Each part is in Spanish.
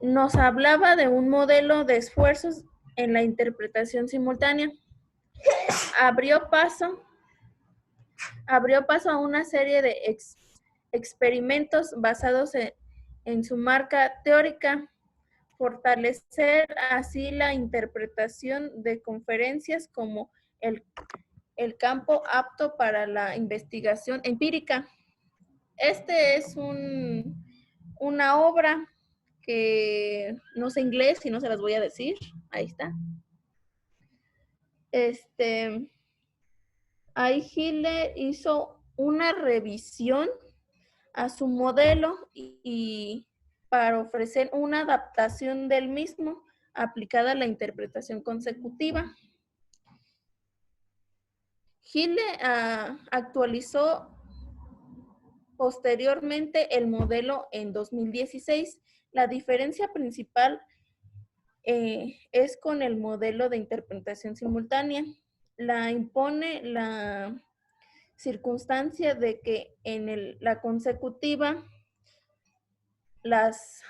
nos hablaba de un modelo de esfuerzos en la interpretación simultánea. Abrió paso a una serie de experimentos basados en su marca teórica, fortalecer así la interpretación de conferencias como el campo apto para la investigación empírica. Este es una obra que no sé inglés y no se las voy a decir. Ahí está. Ahí Hitler hizo una revisión a su modelo y para ofrecer una adaptación del mismo aplicada a la interpretación consecutiva. Hitler actualizó posteriormente el modelo en 2016. La diferencia principal es con el modelo de interpretación simultánea. La impone la circunstancia de que en la consecutiva las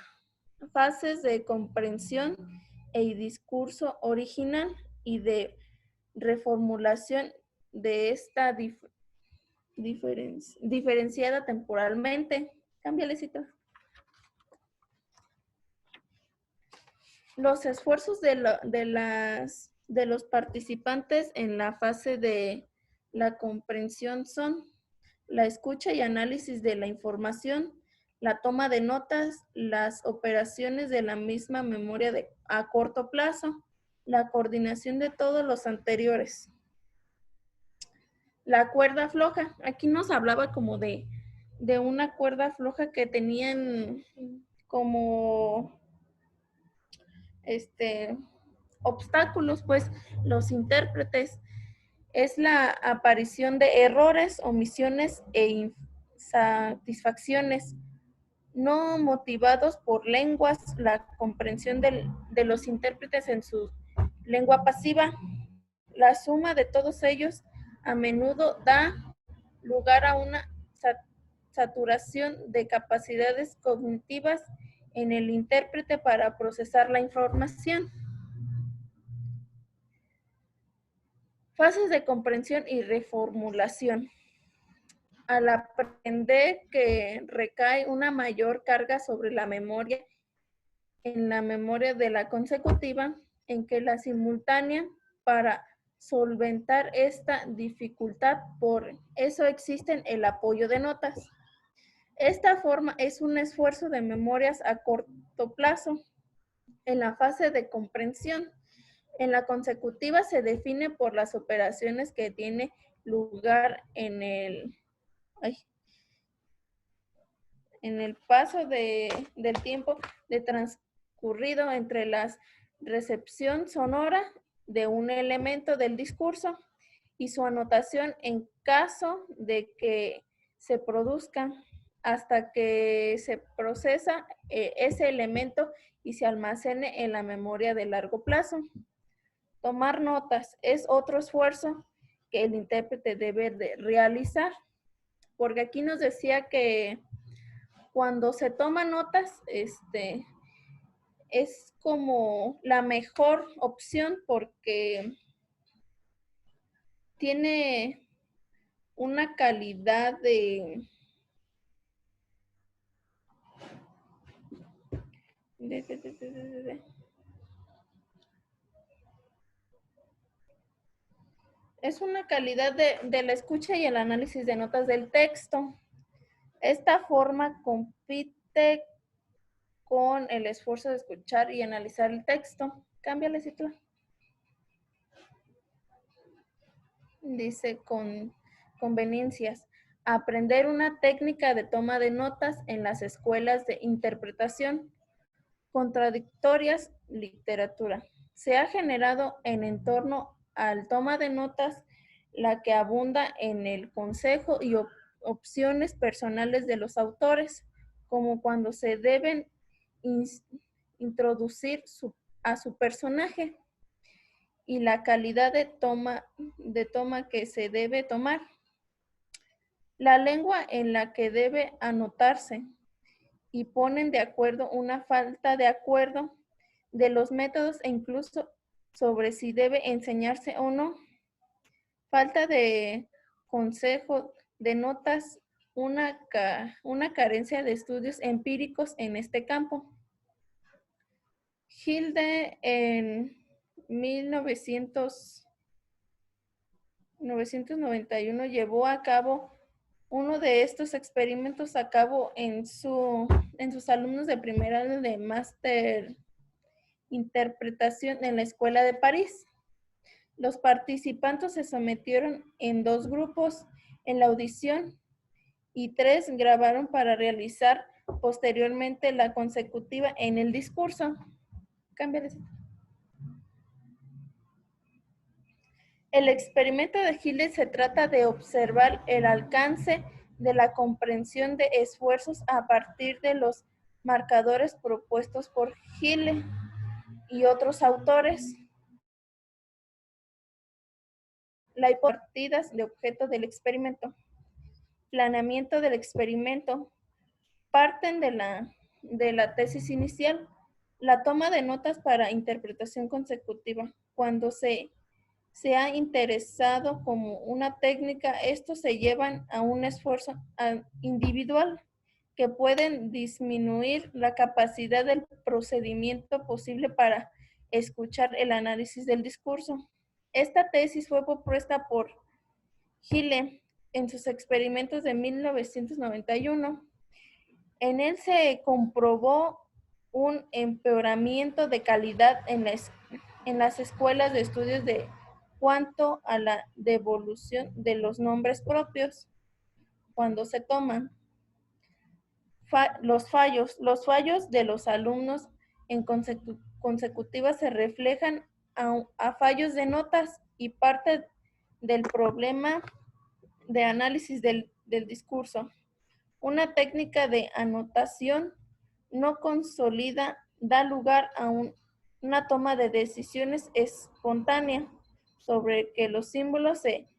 fases de comprensión y discurso original y de reformulación de esta diferenciada temporalmente. Cámbiale, cita. Los esfuerzos de los participantes en la fase de la comprensión son la escucha y análisis de la información, la toma de notas, las operaciones de la misma memoria a corto plazo, la coordinación de todos los anteriores. La cuerda floja. Aquí nos hablaba como de una cuerda floja que tenían como obstáculos, pues los intérpretes. Es la aparición de errores, omisiones e insatisfacciones no motivados por lenguas, la comprensión de los intérpretes en su lengua pasiva. La suma de todos ellos a menudo da lugar a una saturación de capacidades cognitivas en el intérprete para procesar la información. Fases de comprensión y reformulación. Al aprender que recae una mayor carga sobre la memoria, en la memoria de la consecutiva, en que la simultánea, para solventar esta dificultad, por eso existe el apoyo de notas. Esta forma es un esfuerzo de memorias a corto plazo. En la fase de comprensión, en la consecutiva se define por las operaciones que tiene lugar en el paso del tiempo de transcurrido entre la recepción sonora de un elemento del discurso y su anotación en caso de que se produzca hasta que se procesa ese elemento y se almacene en la memoria de largo plazo. Tomar notas es otro esfuerzo que el intérprete debe de realizar, porque aquí nos decía que cuando se toma notas, es como la mejor opción porque tiene una calidad es una calidad de la escucha y el análisis de notas del texto. Esta forma compite con el esfuerzo de escuchar y analizar el texto. Cámbiale, si tú. Dice con conveniencias. Aprender una técnica de toma de notas en las escuelas de interpretación. Contradictorias, literatura. Se ha generado en torno al toma de notas la que abunda en el consejo y opciones personales de los autores, como cuando se deben introducir a su personaje y la calidad de toma que se debe tomar, la lengua en la que debe anotarse y ponen de acuerdo una falta de acuerdo de los métodos e incluso sobre si debe enseñarse o no. Falta de consejo denotas una carencia de estudios empíricos en este campo. Hilde en 1991 llevó a cabo uno de estos experimentos a cabo en sus alumnos de primer año de máster interpretación en la Escuela de París. Los participantes se sometieron en 2 grupos en la audición y 3 grabaron para realizar posteriormente la consecutiva en el discurso. Cámbiales. El experimento de Gille se trata de observar el alcance de la comprensión de esfuerzos a partir de los marcadores propuestos por Gille y otros autores. La partidas de objeto del experimento. Planeamiento del experimento. Parten de la tesis inicial. La toma de notas para interpretación consecutiva. Cuando se ha interesado como una técnica, estos se llevan a un esfuerzo individual que pueden disminuir la capacidad del procedimiento posible para escuchar el análisis del discurso. Esta tesis fue propuesta por Gille en sus experimentos de 1991. En él se comprobó un empeoramiento de calidad en las escuelas de estudios de cuanto a la devolución de los nombres propios cuando se toman. Los fallos de los alumnos en consecutivas se reflejan a fallos de notas y parte del problema de análisis del discurso. Una técnica de anotación no consolida da lugar a una toma de decisiones espontánea sobre que los símbolos de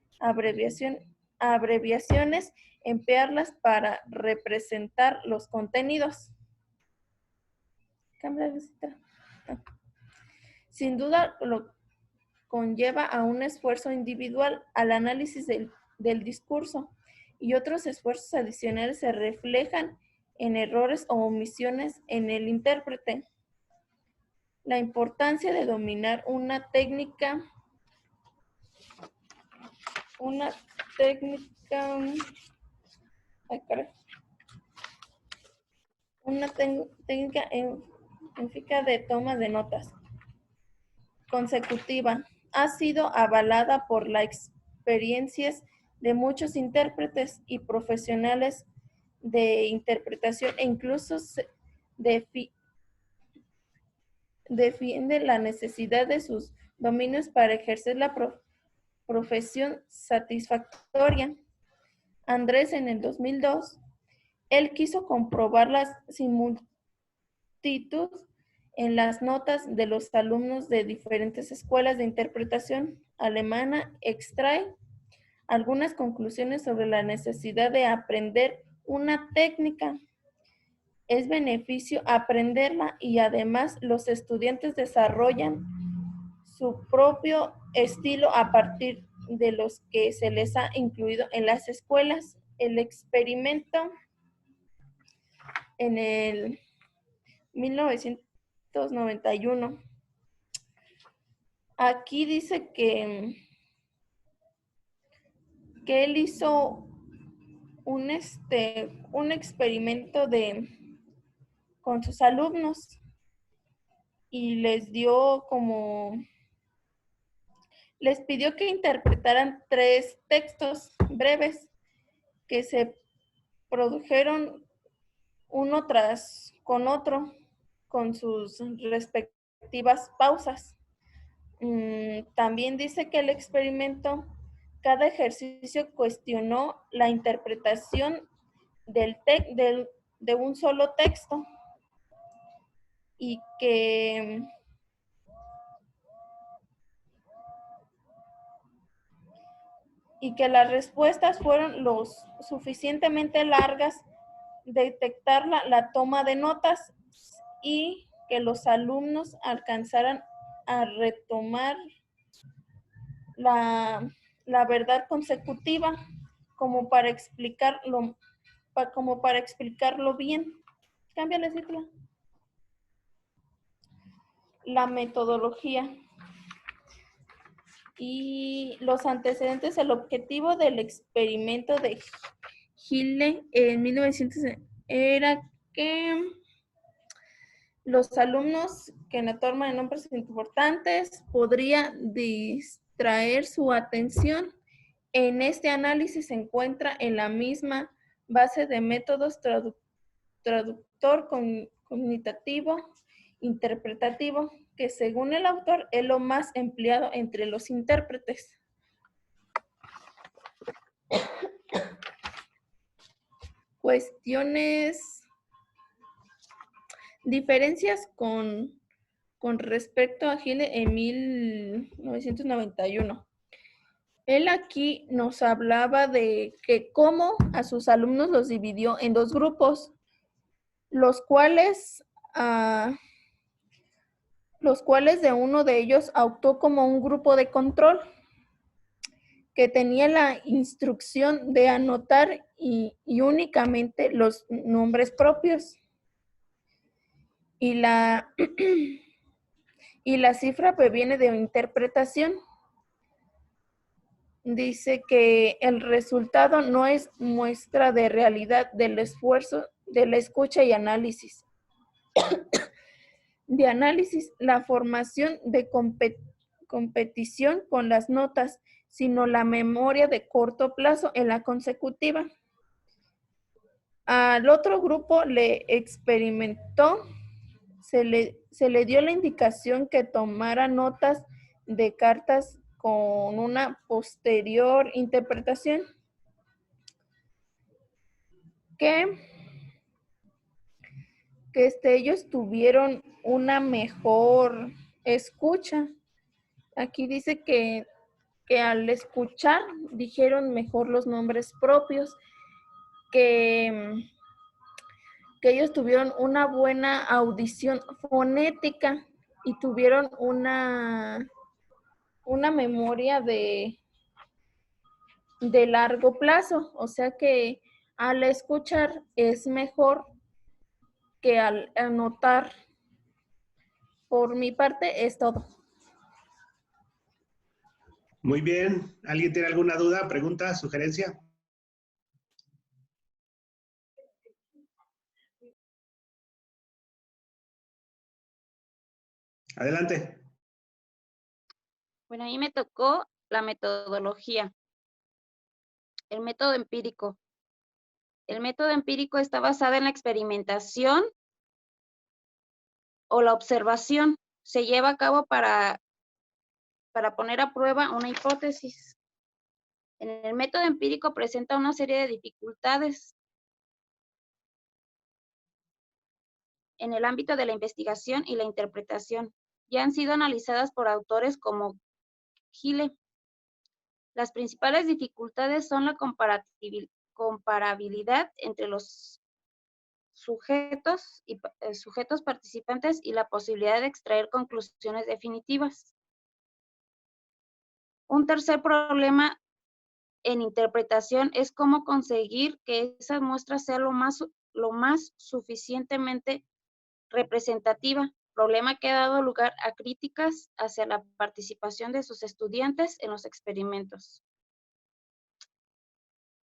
abreviaciones emplearlas para representar los contenidos. Sin duda lo conlleva a un esfuerzo individual al análisis del discurso y otros esfuerzos adicionales se reflejan en errores o omisiones en el intérprete. La importancia de dominar una técnica técnica de toma de notas consecutiva ha sido avalada por las experiencias de muchos intérpretes y profesionales de interpretación e incluso defiende la necesidad de sus dominios para ejercer la profesión satisfactoria. Andrés en el 2002, él quiso comprobar la similitud en las notas de los alumnos de diferentes escuelas de interpretación alemana, extrae algunas conclusiones sobre la necesidad de aprender una técnica. Es beneficio aprenderla y además los estudiantes desarrollan su propio estilo a partir de los que se les ha incluido en las escuelas. El experimento en el 1991. Aquí dice que él hizo un experimento con sus alumnos y les pidió que interpretaran 3 textos breves que se produjeron uno tras con otro con sus respectivas pausas. También dice que el experimento, cada ejercicio cuestionó la interpretación de un solo texto y que las respuestas fueron suficientemente largas detectar la toma de notas y que los alumnos alcanzaran a retomar la verdad consecutiva como para explicarlo, como para explicarlo bien. Cámbiale, Cicla. La metodología y los antecedentes. El objetivo del experimento de Gille en 1900 era que los alumnos que en la toma de nombres importantes podría distraer su atención. En este análisis se encuentra en la misma base de métodos traductor cognitivo, interpretativo, que según el autor es lo más empleado entre los intérpretes. Cuestiones, diferencias con respecto a Gille en 1991. Él aquí nos hablaba de que cómo a sus alumnos los dividió en dos grupos, los cuales de uno de ellos actuó como un grupo de control que tenía la instrucción de anotar y únicamente los nombres propios. Y la cifra proviene de interpretación. Dice que el resultado no es muestra de realidad del esfuerzo de la escucha y análisis. De análisis, la formación de competición con las notas, sino la memoria de corto plazo en la consecutiva. Al otro grupo le experimentó, se le dio la indicación que tomara notas de cartas con una posterior interpretación, que ellos tuvieron una mejor escucha. Aquí dice que al escuchar dijeron mejor los nombres propios, que ellos tuvieron una buena audición fonética y tuvieron una memoria de largo plazo, o sea que al escuchar es mejor que al anotar. Por mi parte es todo. Muy bien. ¿Alguien tiene alguna duda, pregunta, sugerencia? Adelante. Bueno, a mí me tocó la metodología, el método empírico. El método empírico está basado en la experimentación o la observación. Se lleva a cabo para poner a prueba una hipótesis. En el método empírico presenta una serie de dificultades en el ámbito de la investigación y la interpretación. Ya han sido analizadas por autores como Gille. Las principales dificultades son la comparabilidad entre los sujetos participantes y la posibilidad de extraer conclusiones definitivas. Un tercer problema en interpretación es cómo conseguir que esa muestra sea lo más suficientemente representativa, problema que ha dado lugar a críticas hacia la participación de sus estudiantes en los experimentos.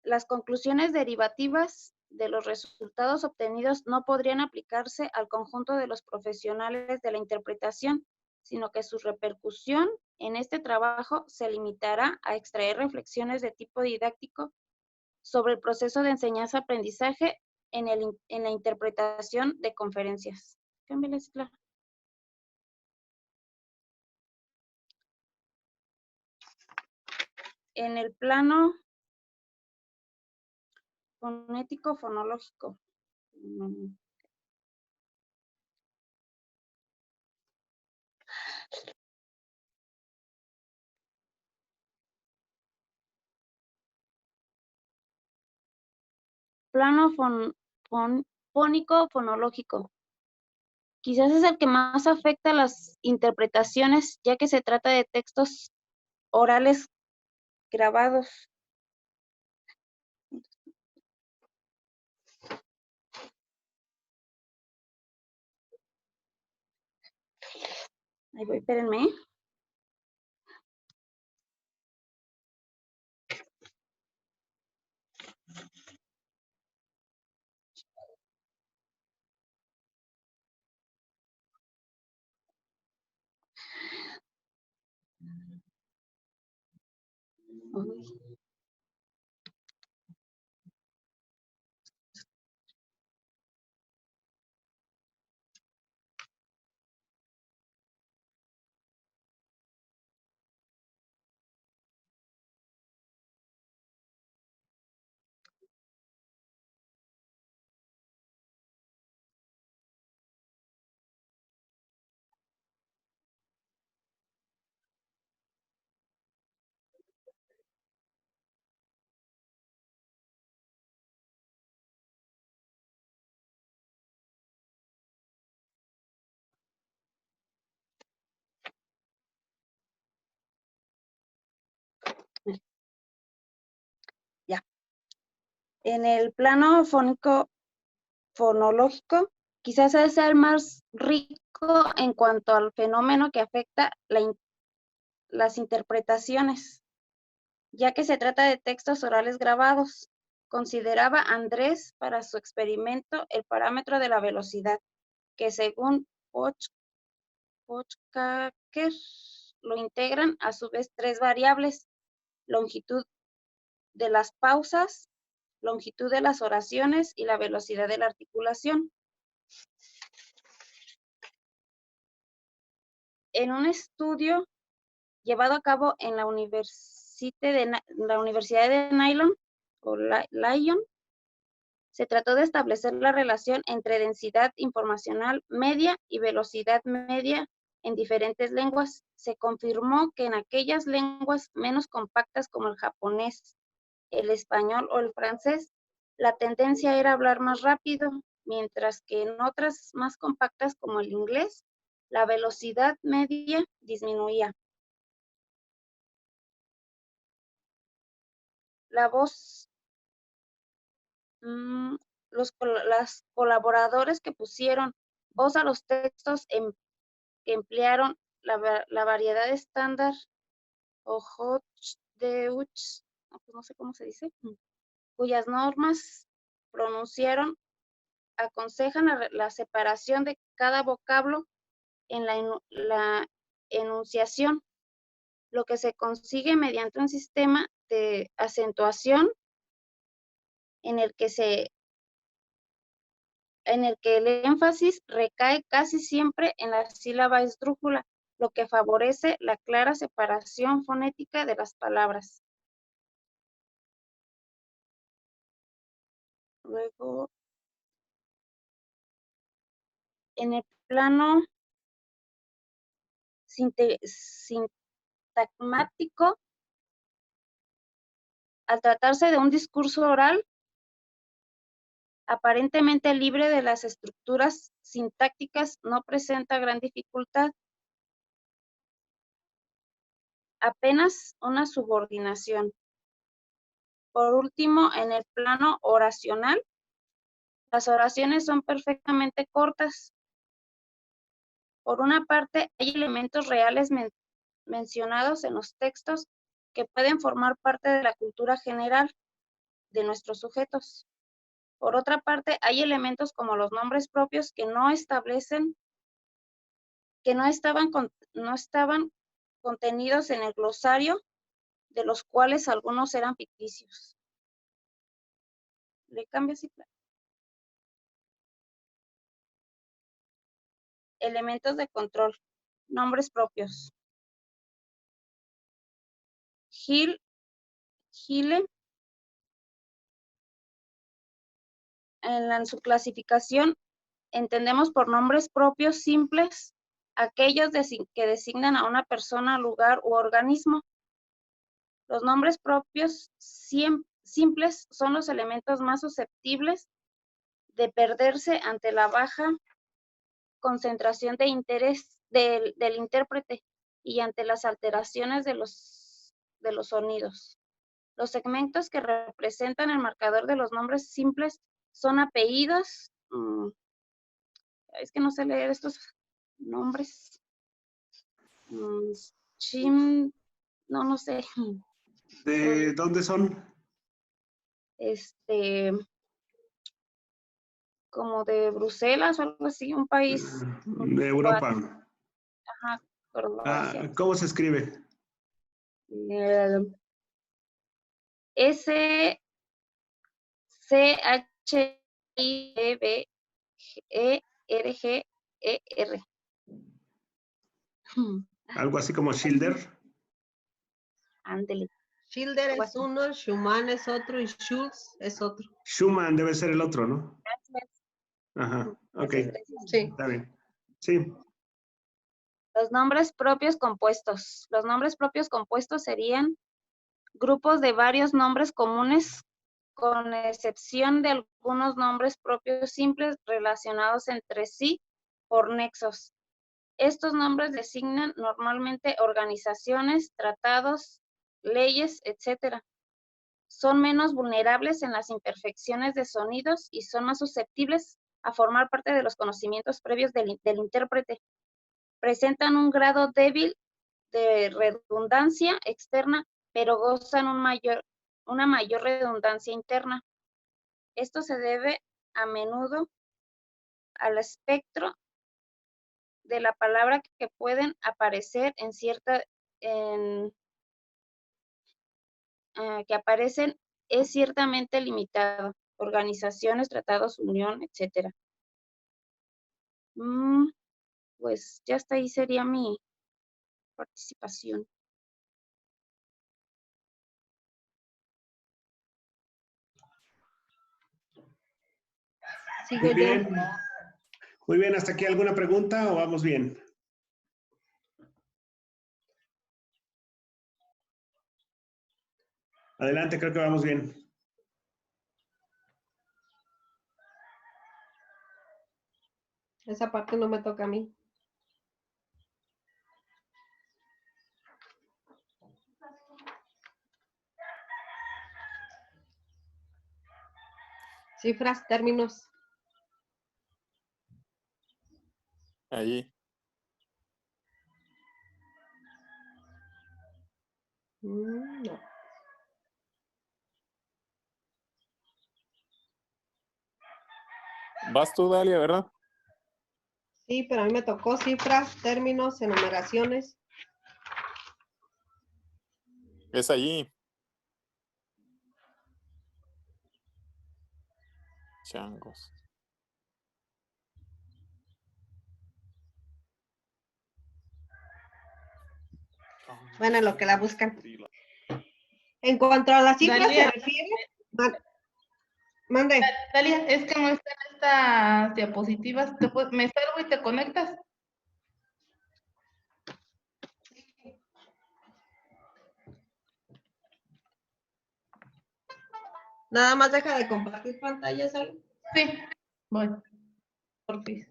Las conclusiones derivativas de los resultados obtenidos no podrían aplicarse al conjunto de los profesionales de la interpretación, sino que su repercusión en este trabajo se limitará a extraer reflexiones de tipo didáctico sobre el proceso de enseñanza-aprendizaje en la interpretación de conferencias. Cámbiales, claro. En el plano fonético-fonológico. Plano fónico fonológico. Quizás es el que más afecta a las interpretaciones, ya que se trata de textos orales grabados. Ahí voy, espérenme. Uy. Ya. En el plano fónico fonológico, quizás sea el más rico en cuanto al fenómeno que afecta las interpretaciones, ya que se trata de textos orales grabados. Consideraba Andrés para su experimento el parámetro de la velocidad, que según Pochkaker lo integran a su vez tres variables: longitud de las pausas, longitud de las oraciones y la velocidad de la articulación. En un estudio llevado a cabo en la Universidad de Lyon, se trató de establecer la relación entre densidad informacional media y velocidad media en diferentes lenguas. Se confirmó que en aquellas lenguas menos compactas como el japonés, el español o el francés, la tendencia era hablar más rápido, mientras que en otras más compactas como el inglés, la velocidad media disminuía. La voz, las colaboradores que pusieron voz a los textos que emplearon la variedad estándar o Hochdeutsch, no sé cómo se dice, cuyas normas pronunciaron, aconsejan la separación de cada vocablo en la enunciación, lo que se consigue mediante un sistema de acentuación en el que el énfasis recae casi siempre en la sílaba esdrújula, lo que favorece la clara separación fonética de las palabras. Luego, en el plano sintagmático, al tratarse de un discurso oral, aparentemente libre de las estructuras sintácticas, no presenta gran dificultad, apenas una subordinación. Por último, en el plano oracional, las oraciones son perfectamente cortas. Por una parte, hay elementos reales mencionados en los textos que pueden formar parte de la cultura general de nuestros sujetos. Por otra parte, hay elementos como los nombres propios que no estaban contenidos en el glosario, de los cuales algunos eran ficticios. Le cambio así. Elementos de control. Nombres propios. Gile, en su clasificación, entendemos por nombres propios simples aquellos que designan a una persona, lugar u organismo. Los nombres propios simples son los elementos más susceptibles de perderse ante la baja concentración de interés del intérprete y ante las alteraciones de los sonidos. Los segmentos que representan el marcador de los nombres simples son apellidos. Es que no sé leer estos nombres. No sé. ¿De dónde son? Como de Bruselas o algo así, un país. De Europa. Ajá, Croacia. ¿Cómo se escribe? SCHIBERGER. Algo así como Schilder. Ándele. Schilder es uno, Schumann es otro y Schulz es otro. Schumann debe ser el otro, ¿no? Gracias. Ajá, ok. Gracias. Sí. Está bien. Sí. Los nombres propios compuestos. Los nombres propios compuestos serían grupos de varios nombres comunes, con excepción de algunos nombres propios simples relacionados entre sí por nexos. Estos nombres designan normalmente organizaciones, tratados, leyes, etc. Son menos vulnerables en las imperfecciones de sonidos y son más susceptibles a formar parte de los conocimientos previos del intérprete. Presentan un grado débil de redundancia externa, pero gozan una mayor redundancia interna. Esto se debe a menudo al espectro de la palabra que pueden aparecer que aparecen es ciertamente limitado. Organizaciones, tratados, unión, etc. Pues ya hasta ahí sería mi participación. Sigo Muy yo. bien. Muy bien, ¿hasta aquí alguna pregunta o vamos bien? Adelante, creo que vamos bien. Esa parte no me toca a mí. Cifras, términos. Allí. No. Vas tú, Dalia, ¿verdad? Sí, pero a mí me tocó cifras, términos, enumeraciones. Es allí. Changos. Bueno, lo que la buscan. En cuanto a las cifras Dalia. se refiere. Mande. Dalia, es que no están estas diapositivas. ¿Me salgo y te conectas? Nada más deja de compartir pantalla, ¿sale? Sí, voy. Por fin.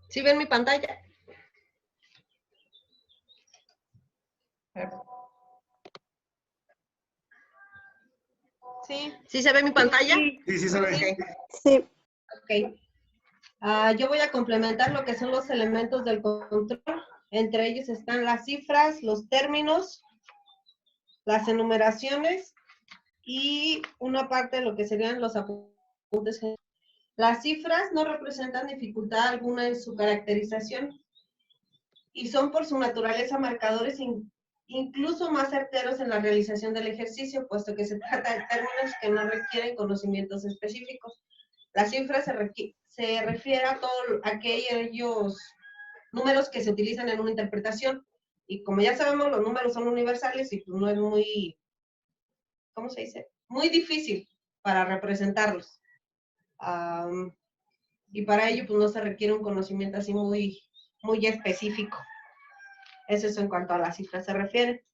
¿Sí ven mi pantalla? Sí. ¿Sí se ve mi pantalla? Sí, sí se ve. Sí. Ok. Yo voy a complementar lo que son los elementos del control. Entre ellos están las cifras, los términos, las enumeraciones y una parte de lo que serían los apuntes. Las cifras no representan dificultad alguna en su caracterización y son por su naturaleza marcadores incluso más certeros en la realización del ejercicio, puesto que se trata de términos que no requieren conocimientos específicos. La cifra se refiere a todos aquellos números que se utilizan en una interpretación. Y como ya sabemos, los números son universales y pues no es muy, ¿cómo se dice? Muy difícil para representarlos. Y para ello pues no se requiere un conocimiento así muy específico. Eso es en cuanto a la cifra se refiere.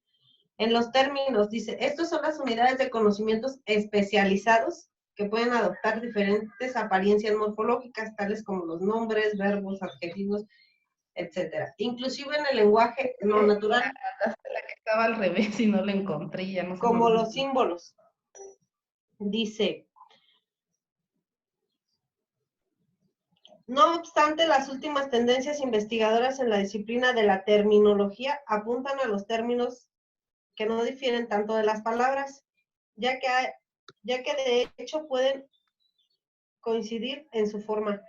En los términos, dice, estos son las unidades de conocimientos especializados que pueden adoptar diferentes apariencias morfológicas, tales como los nombres, verbos, adjetivos, etcétera. Inclusive en el lenguaje no natural. Hasta la que estaba al revés y no la encontré, ya no sé. Como los símbolos. Dice, no obstante, las últimas tendencias investigadoras en la disciplina de la terminología apuntan a los términos que no difieren tanto de las palabras, ya que de hecho pueden coincidir en su forma.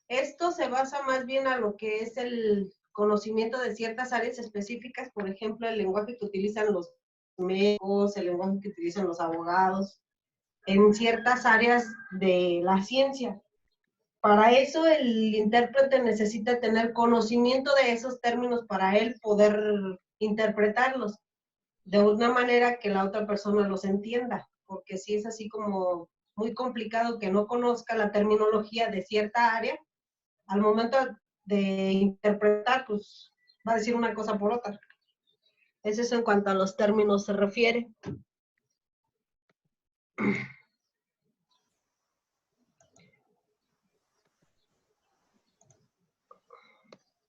Esto se basa más bien a lo que es el conocimiento de ciertas áreas específicas, por ejemplo, el lenguaje que utilizan los médicos, el lenguaje que utilizan los abogados, en ciertas áreas de la ciencia. Para eso el intérprete necesita tener conocimiento de esos términos para él poder interpretarlos de una manera que la otra persona los entienda, porque si es así como muy complicado que no conozca la terminología de cierta área, al momento de interpretar, pues va a decir una cosa por otra. Eso es en cuanto a los términos se refiere.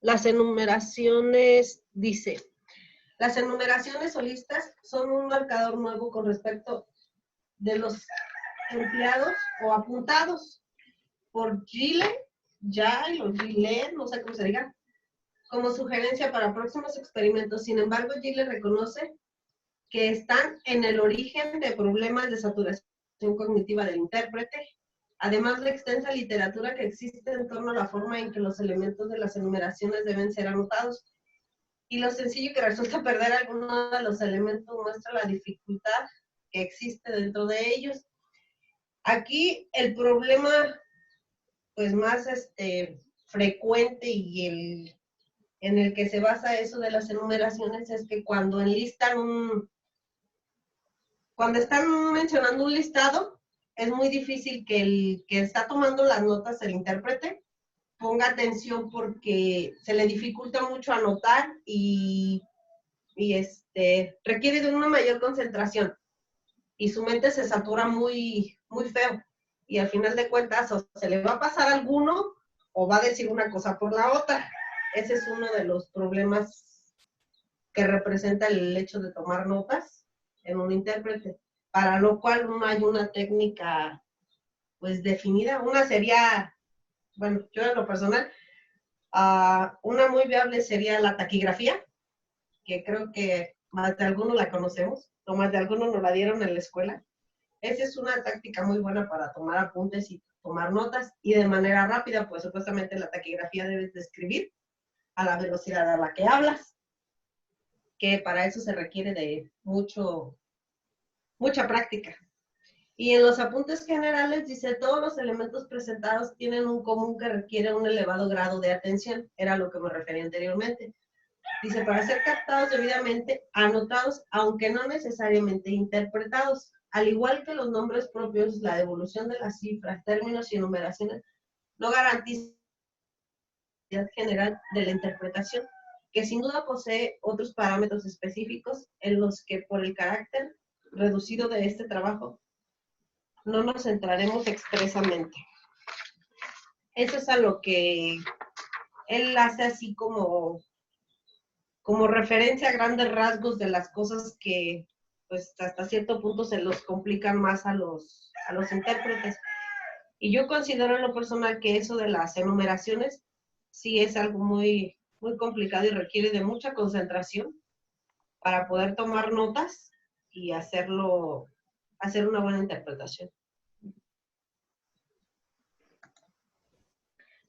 Las enumeraciones, dice, las enumeraciones solistas son un marcador nuevo con respecto de los empleados o apuntados por Gillet, o Gillet, no sé cómo se diga, como sugerencia para próximos experimentos. Sin embargo, Gillet reconoce que están en el origen de problemas de saturación cognitiva del intérprete, además de la extensa literatura que existe en torno a la forma en que los elementos de las enumeraciones deben ser anotados. Y lo sencillo que resulta perder alguno de los elementos muestra la dificultad que existe dentro de ellos. Aquí el problema pues más frecuente y en el que se basa eso de las enumeraciones es que cuando enlistan cuando están mencionando un listado, es muy difícil que el que está tomando las notas, el intérprete, ponga atención porque se le dificulta mucho anotar y requiere de una mayor concentración. Y su mente se satura muy feo. Y al final de cuentas, o se le va a pasar alguno o va a decir una cosa por la otra. Ese es uno de los problemas que representa el hecho de tomar notas en un intérprete, para lo cual no hay una técnica pues definida. Una sería, bueno, yo en lo personal, una muy viable sería la taquigrafía, que creo que más de algunos la conocemos, o más de algunos nos la dieron en la escuela. Esa es una táctica muy buena para tomar apuntes y tomar notas, y de manera rápida, pues supuestamente la taquigrafía debes de escribir a la velocidad a la que hablas, que para eso se requiere de mucha práctica. Y en los apuntes generales dice, todos los elementos presentados tienen un común que requiere un elevado grado de atención, era lo que me refería anteriormente. Dice, para ser captados debidamente, anotados, aunque no necesariamente interpretados, al igual que los nombres propios, la devolución de las cifras, términos y numeraciones no garantiza la identidad general de la interpretación, que sin duda posee otros parámetros específicos en los que por el carácter reducido de este trabajo no nos centraremos expresamente. Eso es a lo que él hace así como referencia a grandes rasgos de las cosas que pues hasta cierto punto se los complican más a los intérpretes. Y yo considero en lo personal que eso de las enumeraciones sí es algo muy complicado y requiere de mucha concentración para poder tomar notas y hacer una buena interpretación.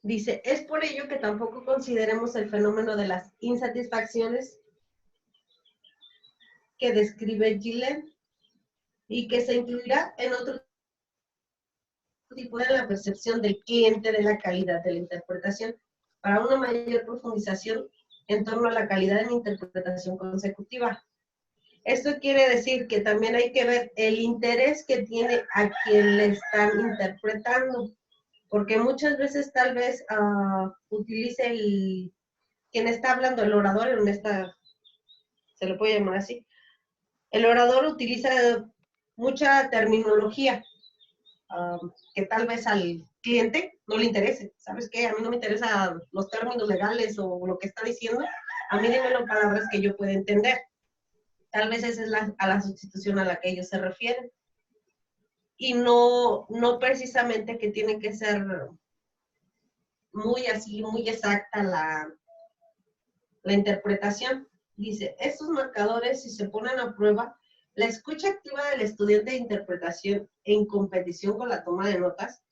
Dice, es por ello que tampoco consideremos el fenómeno de las insatisfacciones que describe Gillen y que se incluirá en otro tipo de la percepción del cliente de la calidad de la interpretación para una mayor profundización en torno a la calidad de la interpretación consecutiva. Esto quiere decir que también hay que ver el interés que tiene a quien le están interpretando, porque muchas veces tal vez utilice quien está hablando, el orador, en esta, se le puede llamar así, el orador utiliza mucha terminología que tal vez al cliente no le interese. ¿Sabes qué? A mí no me interesan los términos legales o lo que está diciendo. A mí dímelo en palabras que yo pueda entender. Tal vez esa es a la sustitución a la que ellos se refieren. Y no precisamente que tiene que ser muy así, muy exacta la interpretación. Dice, estos marcadores, si se ponen a prueba, la escucha activa del estudiante de interpretación en competición con la toma de notas,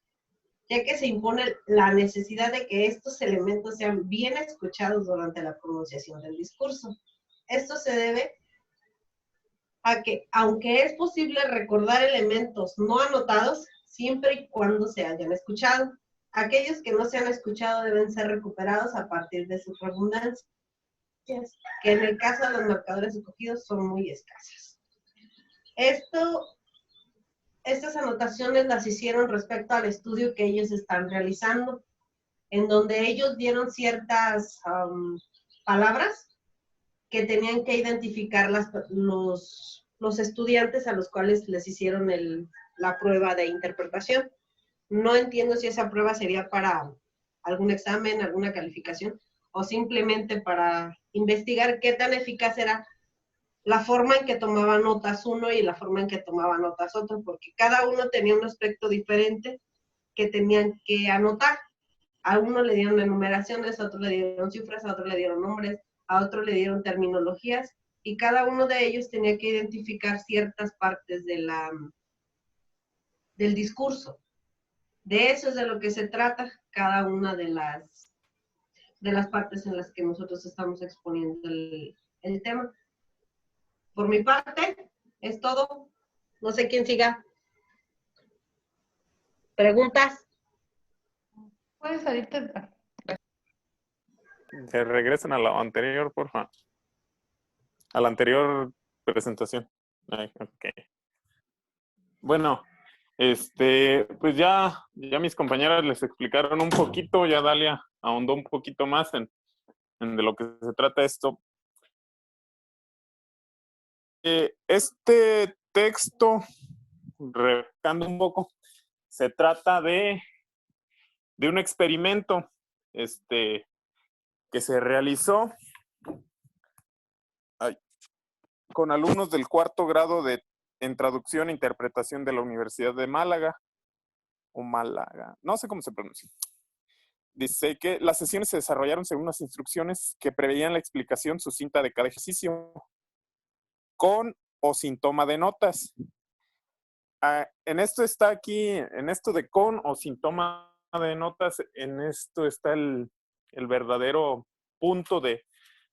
ya que se impone la necesidad de que estos elementos sean bien escuchados durante la pronunciación del discurso. Esto se debe a que, aunque es posible recordar elementos no anotados, siempre y cuando se hayan escuchado, aquellos que no se han escuchado deben ser recuperados a partir de su redundancia, que en el caso de los marcadores escogidos son muy escasas. Estas anotaciones las hicieron respecto al estudio que ellos están realizando, en donde ellos dieron ciertas palabras que tenían que identificar los estudiantes a los cuales les hicieron la prueba de interpretación. No entiendo si esa prueba sería para algún examen, alguna calificación, o simplemente para investigar qué tan eficaz era la forma en que tomaba notas uno y la forma en que tomaba notas otro, porque cada uno tenía un aspecto diferente que tenían que anotar. A uno le dieron enumeraciones, a otro le dieron cifras, a otro le dieron nombres, a otro le dieron terminologías, y cada uno de ellos tenía que identificar ciertas partes del discurso. De eso es de lo que se trata cada una de las partes en las que nosotros estamos exponiendo el tema. Por mi parte, es todo. No sé quién siga. ¿Preguntas? Puedes salirte. Que regresen a la anterior, por favor. A la anterior presentación. Ay, ok. Bueno, pues ya mis compañeras les explicaron un poquito, ya Dalia ahondó un poquito más en de lo que se trata esto. Este texto, recalcando un poco, se trata de un experimento que se realizó con alumnos del 4º grado en traducción e interpretación de la Universidad de Málaga, o Málaga, no sé cómo se pronuncia. Dice que las sesiones se desarrollaron según las instrucciones que preveían la explicación sucinta de cada ejercicio, con o sin toma de notas. En esto está aquí, en esto de con o sin toma de notas, en esto está el verdadero punto de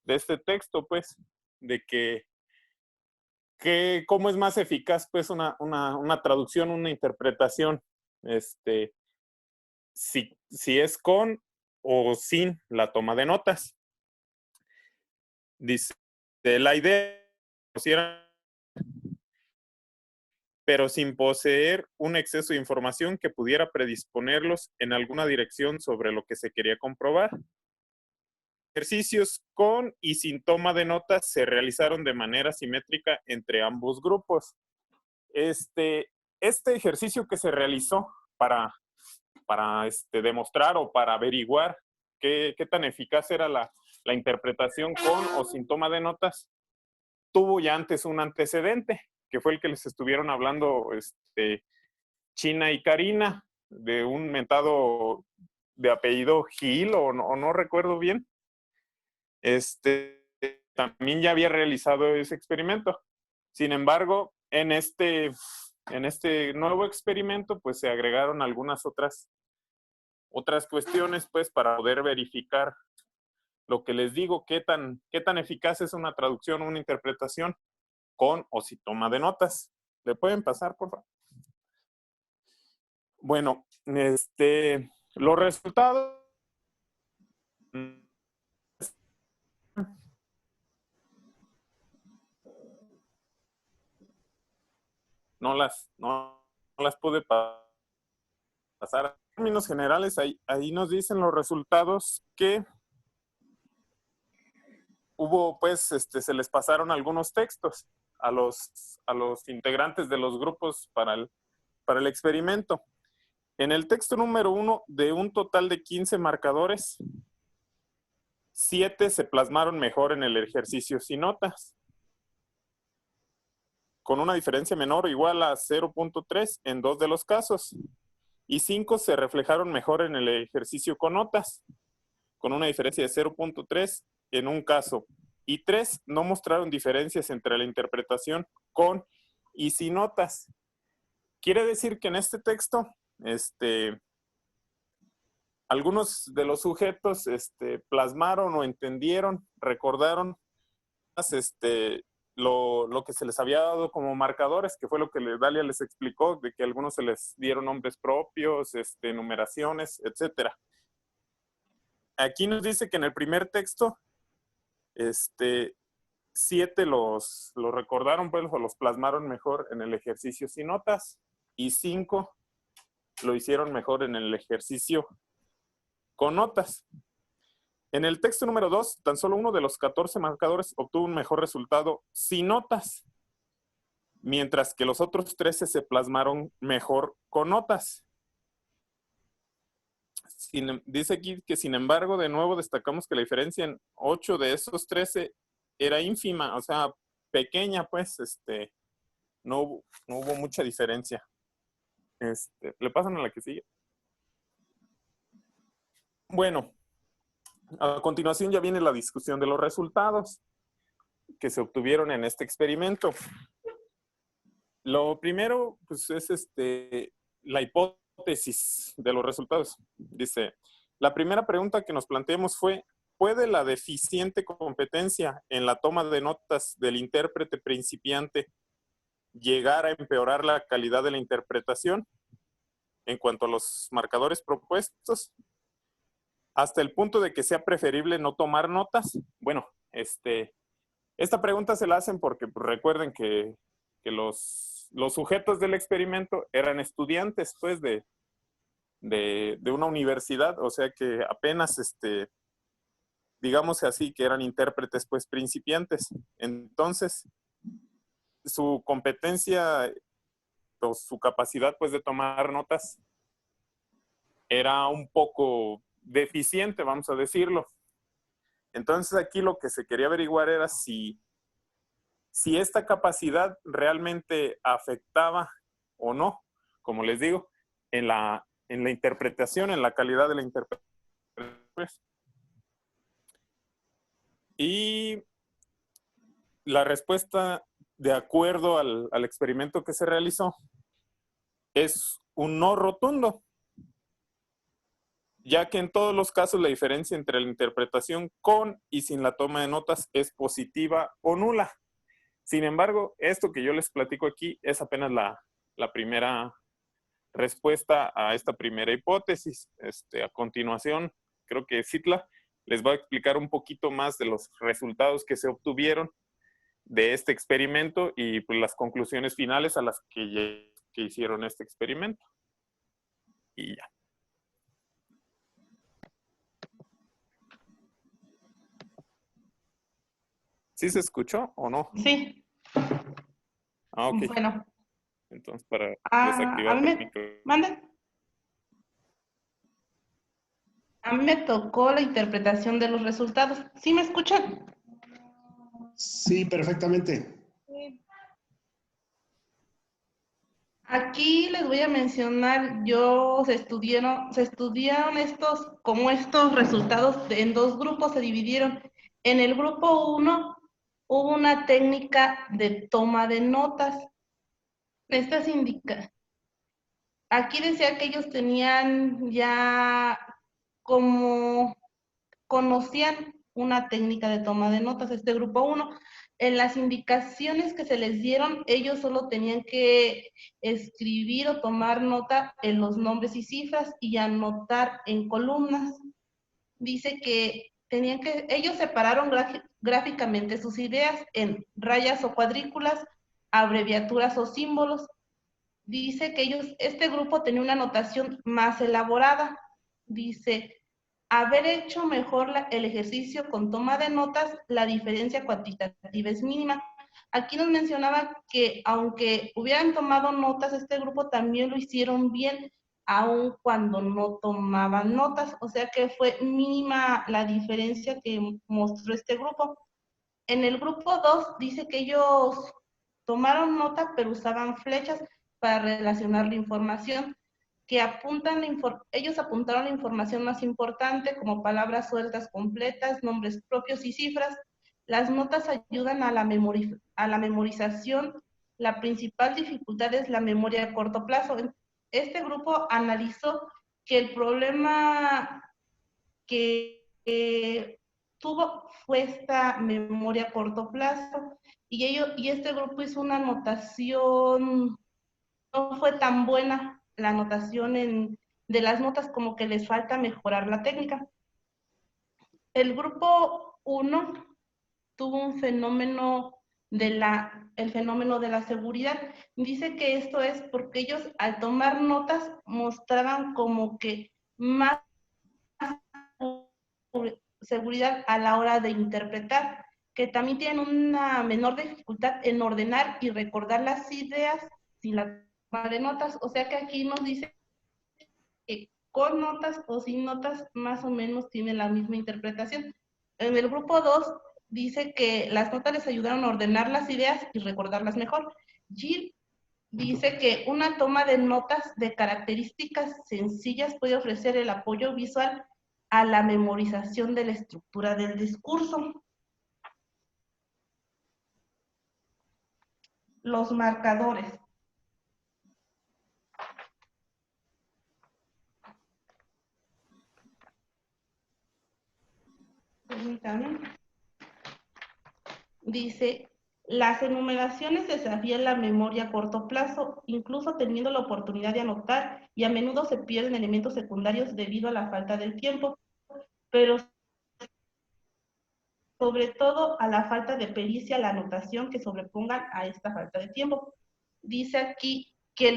este texto, pues, de que cómo es más eficaz, pues, una traducción, una interpretación, si es con o sin la toma de notas. Dice, la idea pero sin poseer un exceso de información que pudiera predisponerlos en alguna dirección sobre lo que se quería comprobar. Ejercicios con y sin toma de notas se realizaron de manera simétrica entre ambos grupos. Este ejercicio que se realizó para demostrar o para averiguar qué tan eficaz era la interpretación con o sin toma de notas, tuvo ya antes un antecedente, que fue el que les estuvieron hablando China y Karina, de un mentado de apellido Gil, o no recuerdo bien. También ya había realizado ese experimento. Sin embargo, en este nuevo experimento, pues se agregaron algunas otras cuestiones, pues, para poder verificar lo que les digo, qué tan eficaz es una traducción o una interpretación con o sin toma de notas. ¿Le pueden pasar, por favor? Bueno, los resultados no las pude pasar. En términos generales, ahí nos dicen los resultados que hubo, pues, se les pasaron algunos textos a los integrantes de los grupos para el experimento. En el texto número 1, de un total de 15 marcadores, 7 se plasmaron mejor en el ejercicio sin notas, con una diferencia menor o igual a 0.3 en 2 de los casos, y 5 se reflejaron mejor en el ejercicio con notas, con una diferencia de 0.3 en un caso, y 3 no mostraron diferencias entre la interpretación con y sin notas. Quiere decir que en este texto, algunos de los sujetos plasmaron o entendieron, recordaron más lo que se les había dado como marcadores, que fue lo que Dalia les explicó, de que a algunos se les dieron nombres propios, numeraciones, etcétera. Aquí nos dice que en el primer texto, 7 los recordaron, pues, o los plasmaron mejor en el ejercicio sin notas, y 5 lo hicieron mejor en el ejercicio con notas. En el texto número 2, tan solo uno de los 14 marcadores obtuvo un mejor resultado sin notas, mientras que los otros 13 se plasmaron mejor con notas. Dice aquí que, sin embargo, de nuevo destacamos que la diferencia en 8 de esos 13 era ínfima, o sea, pequeña, pues, no hubo mucha diferencia. ¿Le pasan a la que sigue? Bueno, a continuación ya viene la discusión de los resultados que se obtuvieron en este experimento. Lo primero, pues, es la hipótesis de los resultados. Dice, la primera pregunta que nos planteamos fue, ¿puede la deficiente competencia en la toma de notas del intérprete principiante llegar a empeorar la calidad de la interpretación en cuanto a los marcadores propuestos, hasta el punto de que sea preferible no tomar notas? Bueno, esta pregunta se la hacen porque, pues, recuerden que los sujetos del experimento eran estudiantes, pues, de una universidad, o sea que apenas, digamos así, que eran intérpretes, pues, principiantes. Entonces, su competencia o su capacidad, pues, de tomar notas era un poco deficiente, vamos a decirlo. Entonces, aquí lo que se quería averiguar era si esta capacidad realmente afectaba o no, como les digo, en la interpretación, en la calidad de la interpretación. Y la respuesta, de acuerdo al experimento que se realizó, es un no rotundo, ya que en todos los casos la diferencia entre la interpretación con y sin la toma de notas es positiva o nula. Sin embargo, esto que yo les platico aquí es apenas la primera respuesta a esta primera hipótesis. A continuación, creo que Citla les va a explicar un poquito más de los resultados que se obtuvieron de este experimento y, pues, las conclusiones finales a las que hicieron este experimento. Y ya. ¿Sí se escuchó o no? Sí. Ah, ok. Bueno. Entonces, para A desactivar mí el me, micro. ¿mande? A mí me tocó la interpretación de los resultados. ¿Sí me escuchan? Sí, perfectamente. Aquí les voy a mencionar, se estudiaron estos resultados en 2 grupos, se dividieron. En el grupo 1 hubo una técnica de toma de notas. Estas indica. Aquí decía que ellos tenían ya como conocían una técnica de toma de notas, este grupo 1. En las indicaciones que se les dieron, ellos solo tenían que escribir o tomar nota en los nombres y cifras y anotar en columnas. Dice que ellos separaron gráficamente sus ideas en rayas o cuadrículas, abreviaturas o símbolos. Dice que este grupo tenía una notación más elaborada. Dice, haber hecho mejor el ejercicio con toma de notas, la diferencia cuantitativa es mínima. Aquí nos mencionaba que aunque hubieran tomado notas, este grupo también lo hicieron bien, aun cuando no tomaban notas. O sea que fue mínima la diferencia que mostró este grupo. En el grupo 2 dice que ellos tomaron nota, pero usaban flechas para relacionar la información, que ellos apuntaron la información más importante, como palabras sueltas completas, nombres propios y cifras. Las notas ayudan a la memorización. La principal dificultad es la memoria a corto plazo. Este grupo analizó que el problema que tuvo fue esta memoria a corto plazo, y este grupo hizo una anotación, no fue tan buena la anotación de las notas, como que les falta mejorar la técnica. El grupo 1 tuvo un fenómeno el fenómeno de la seguridad. Dice que esto es porque ellos al tomar notas mostraban como que más seguridad a la hora de interpretar, que también tienen una menor dificultad en ordenar y recordar las ideas sin la toma de notas. O sea que aquí nos dice que con notas o sin notas más o menos tienen la misma interpretación. En el grupo 2 dice que las notas les ayudaron a ordenar las ideas y recordarlas mejor. Jill dice que una toma de notas de características sencillas puede ofrecer el apoyo visual a la memorización de la estructura del discurso. Los marcadores. Permítanme. Dice, las enumeraciones desafían la memoria a corto plazo, incluso teniendo la oportunidad de anotar, y a menudo se pierden elementos secundarios debido a la falta del tiempo, pero sobre todo a la falta de pericia, la anotación que sobrepongan a esta falta de tiempo. Dice aquí que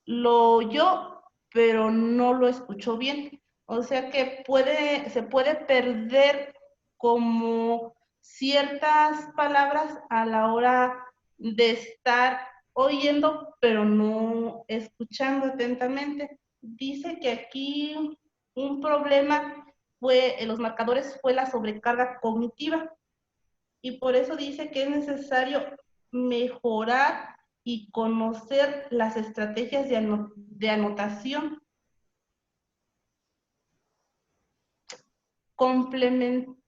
lo oyó, pero no lo escuchó bien. O sea que se puede perder como ciertas palabras a la hora de estar oyendo, pero no escuchando atentamente. Dice que aquí un problema en los marcadores fue la sobrecarga cognitiva, y por eso dice que es necesario mejorar y conocer las estrategias de anotación.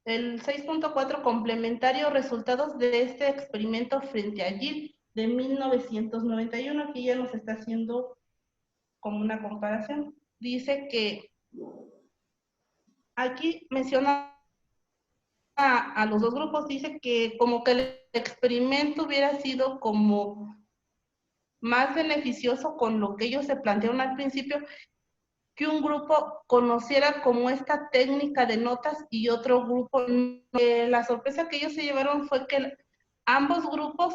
El 6.4, complementario resultados de este experimento frente a Jill de 1991, aquí ya nos está haciendo como una comparación. Dice que aquí menciona a los dos grupos, dice que como que el experimento hubiera sido como más beneficioso con lo que ellos se plantearon al principio, que un grupo conociera como esta técnica de notas y otro grupo. La sorpresa que ellos se llevaron fue que ambos grupos,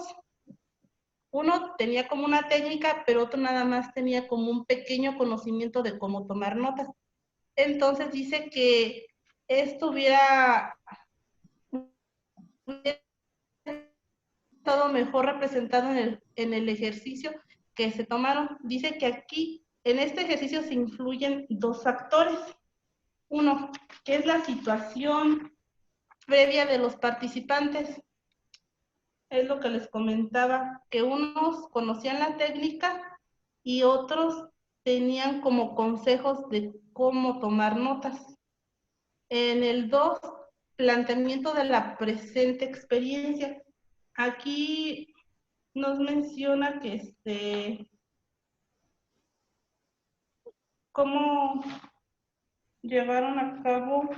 uno tenía como una técnica, pero otro nada más tenía como un pequeño conocimiento de cómo tomar notas. Entonces dice que esto hubiera estado mejor representado en el ejercicio que se tomaron. Dice que aquí, en este ejercicio, se influyen dos factores. Uno, que es la situación previa de los participantes. Es lo que les comentaba, que unos conocían la técnica y otros tenían como consejos de cómo tomar notas. En el 2, planteamiento de la presente experiencia. Aquí nos menciona que cómo llevaron a cabo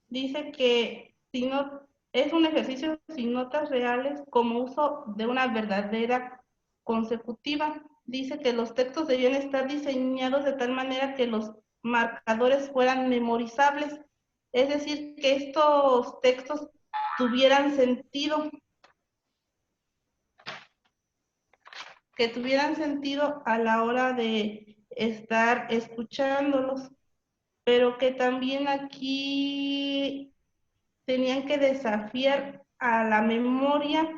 dice que si no, es un ejercicio sin notas reales como uso de una verdadera consecutiva. Dice que los textos debían estar diseñados de tal manera que los marcadores fueran memorizables, es decir, que estos textos tuvieran sentido, a la hora de estar escuchándolos, pero que también aquí tenían que desafiar a la memoria,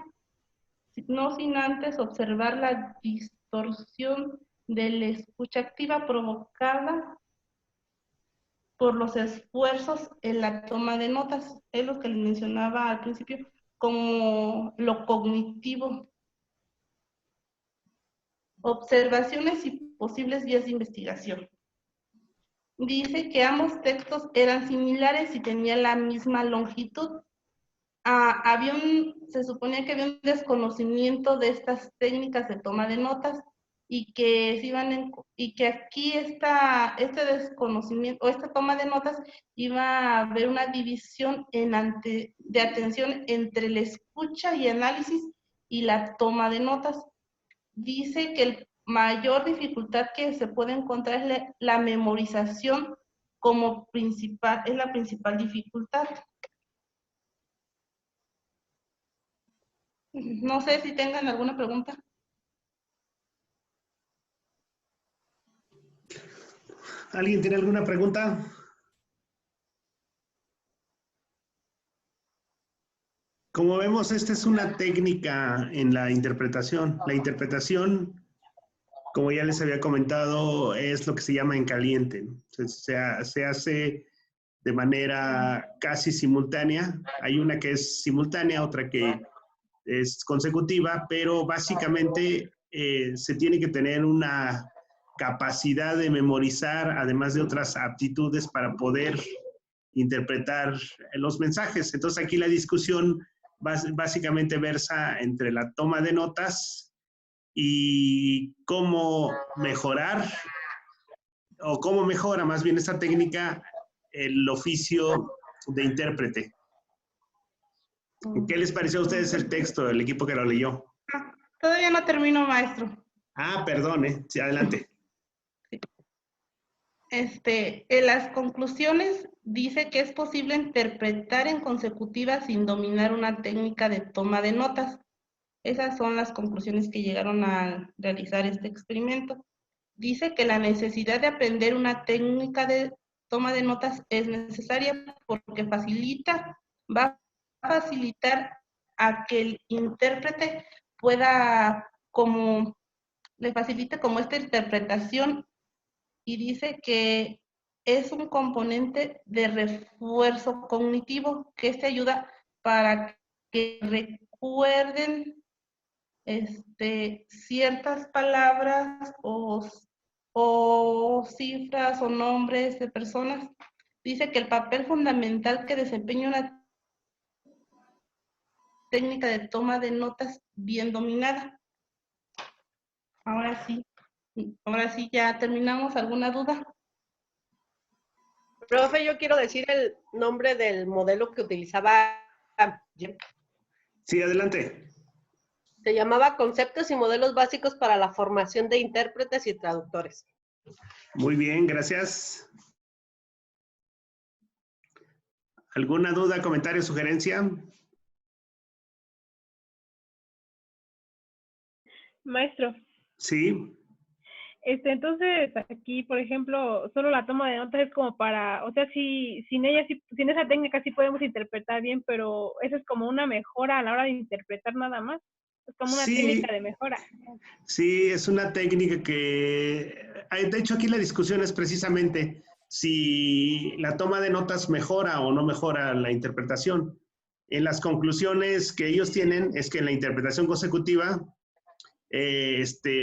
no sin antes observar la distorsión de la escucha activa provocada por los esfuerzos en la toma de notas. Es lo que les mencionaba al principio, como lo cognitivo. Observaciones y posibles vías de investigación. Dice que ambos textos eran similares y tenían la misma longitud. Se suponía que había un desconocimiento de estas técnicas de toma de notas y que aquí este desconocimiento o esta toma de notas iba a haber una división de atención entre la escucha y análisis y la toma de notas. Dice que la mayor dificultad que se puede encontrar es la memorización es la principal dificultad. No sé si tengan alguna pregunta. ¿Alguien tiene alguna pregunta? Como vemos, esta es una técnica en la interpretación. La interpretación, como ya les había comentado, es lo que se llama en caliente. Se hace de manera casi simultánea. Hay una que es simultánea, otra que es consecutiva, pero básicamente se tiene que tener una capacidad de memorizar, además de otras aptitudes para poder interpretar los mensajes. Entonces aquí la discusión básicamente versa entre la toma de notas y cómo mejorar, o cómo mejora más bien esta técnica el oficio de intérprete. ¿Qué les pareció a ustedes el texto, el equipo que lo leyó? Todavía no termino, maestro. Perdón, sí, adelante. En las conclusiones dice que es posible interpretar en consecutiva sin dominar una técnica de toma de notas. Esas son las conclusiones que llegaron a realizar este experimento. Dice que la necesidad de aprender una técnica de toma de notas es necesaria porque va a facilitar a que el intérprete le facilite como esta interpretación, y dice que es un componente de refuerzo cognitivo, que ayuda para que recuerden ciertas palabras o cifras o nombres de personas. Dice que el papel fundamental que desempeña una técnica de toma de notas bien dominada. Ahora sí ya terminamos. ¿Alguna duda? Profe, yo quiero decir el nombre del modelo que utilizaba. Sí, adelante. Se llamaba Conceptos y Modelos Básicos para la Formación de Intérpretes y Traductores. Muy bien, gracias. ¿Alguna duda, comentario, sugerencia? Maestro. Sí. Entonces, aquí, por ejemplo, solo la toma de notas es como para, o sea, sin esa técnica sí podemos interpretar bien, pero eso es como una mejora a la hora de interpretar nada más. Es como una técnica de mejora. Sí, es una técnica que, de hecho, aquí la discusión es precisamente si la toma de notas mejora o no mejora la interpretación. En las conclusiones que ellos tienen es que en la interpretación consecutiva,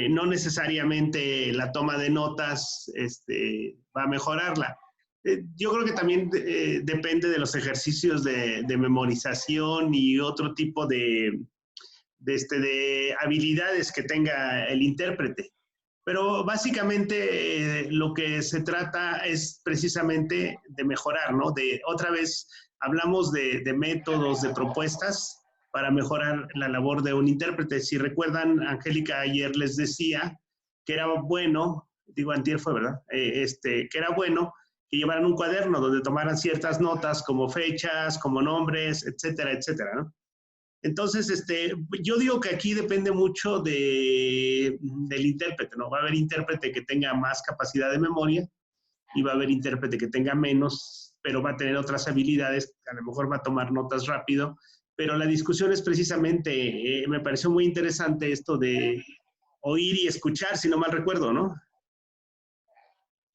no necesariamente la toma de notas va a mejorarla. Yo creo que también depende de los ejercicios de memorización y otro tipo de habilidades que tenga el intérprete. Pero básicamente lo que se trata es precisamente de mejorar, ¿no? Otra vez hablamos de métodos, de propuestas para mejorar la labor de un intérprete. Si recuerdan, Angélica ayer les decía que era bueno, digo antier fue, ¿verdad? Que era bueno que llevaran un cuaderno donde tomaran ciertas notas como fechas, como nombres, etcétera, etcétera, ¿no? Entonces, yo digo que aquí depende mucho del intérprete, ¿no? Va a haber intérprete que tenga más capacidad de memoria y va a haber intérprete que tenga menos, pero va a tener otras habilidades, a lo mejor va a tomar notas rápido, pero la discusión es precisamente, me pareció muy interesante esto de oír y escuchar, si no mal recuerdo, ¿no?